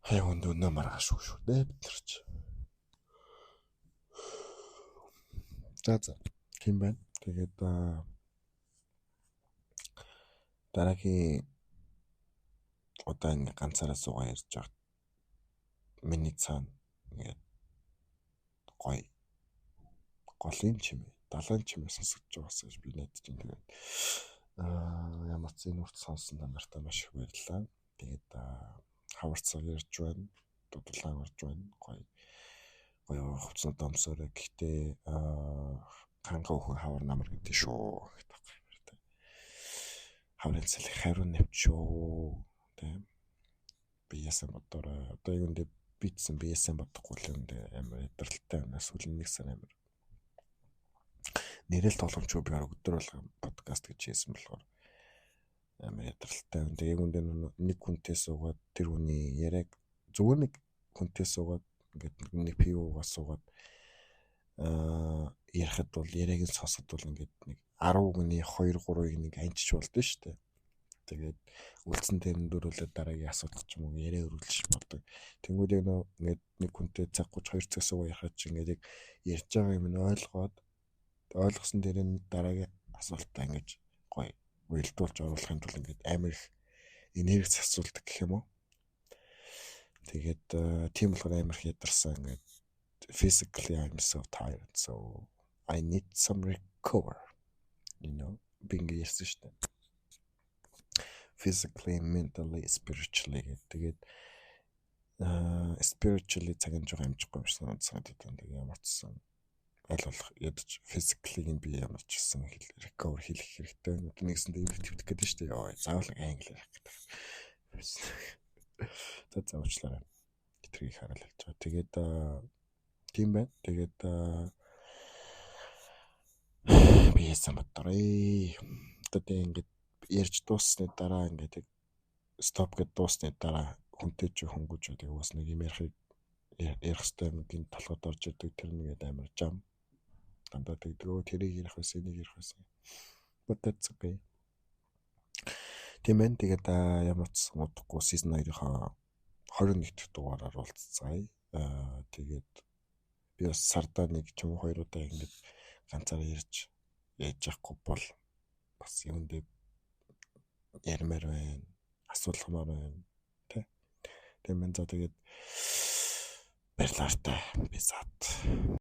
хайгунд өнөө маргааш шүү дээ бид нар ч. За тийм байна. Тэгээд дараагийн удаа ингээ ганцаараа суугаа ярьж байгаа. Миний цаана ингээ гоё голын чимээ, далайн чимээ сонсогдож байгаас гэж би найдаж байна. Тэгээд ямар ч зэн үрт сонсон нартай маш их баярлалаа. Тэгээд хаварцаг ярьж байна, дудлаа гарч байна. Гоё хувцас домсороо гэхдээ ганга өхөн хавар намар гэдэг шүү. Хаврын цалих хариу навчуу. Тийм. Биесэн бодороо одоо юундэ битсэн биесэн бодохгүй л юм дэ амар ядралтай байна. Сүүлийн нэг сар амар нэрэл тогломчгүй би өдөр болгон подкаст гэж хийсэн болохоор амар ядралтай байна. Тэгээ юундэ нэг хүнтэй суугаад тэр хүний яриаг зүгээр нэг хүнтэй суугаад ингээд нэг пивуугаа суугаад ярихад бол яриаг нь сонсоход бол ингээд нэг 10 гүний 2 3-ыг нэг анчиж болдсон шүү дээ. Тэгээд үлдсэн дээр нь дөрүүлээд дараагийн асуудал ч юм уу яриа өргөлж болдог. Тэнгүүд яг ингээд нэг хүнтэй цаг 32 цаг суугаа ярихад ч ингээд яг ярьж байгаа юм нь ойлгосон дээр нь дараагийн асуултаа ингэж гоё уйлдуулж оруулахын тулд ингээд амар их энерги засуулдаг гэх юм уу. Тэгээд тийм болохоор амар их ядарсан ингээд physically I'm so tired so I need some recover. Бинг ярьсан шүү дээ. Physically, mentally, spiritually тэгээд spiritually цагийн жоо амжихгүй юмсан онцгой гэдэг нь ямар ч сан ойлгох ядч physically би ямар ч сан recover хийх хэрэгтэй. Нэгсэндээ эффектив гэдэг шүү дээ. Яа, заавал англи ярих гэдэг. За заавчлаарай. Тэтрийг хараал хэлж байгаа. Тэгээд тийм байна. Тэгээд би яасан бодорой. Одоо ингээд ярьж дууссаны дараа ингээд стоп гэд дуусны дараа хүнтэй ч хөнгөж байдаг бас нэг юм ярих хэвээр юм гин толгойд орж ирдэг тэр нэгэд амар жам дандаа тэгдэг тэрийг ярих байсан нэг ярих байсан. But that's okay. Тийм ээ тэгээд ямар ч удахгүй season 2-ийнхаа 21 дахь дугаараар уулзцгаая. Тэгээд би бас сардаа нэг ч юм уу 2 удаа ингэж ганцаараа ярьж явахгүй бол бас юундээ ярмаар байна. Асуулгамаар байна. Тийм ээ за тэгээд баярлалаа. Би сад.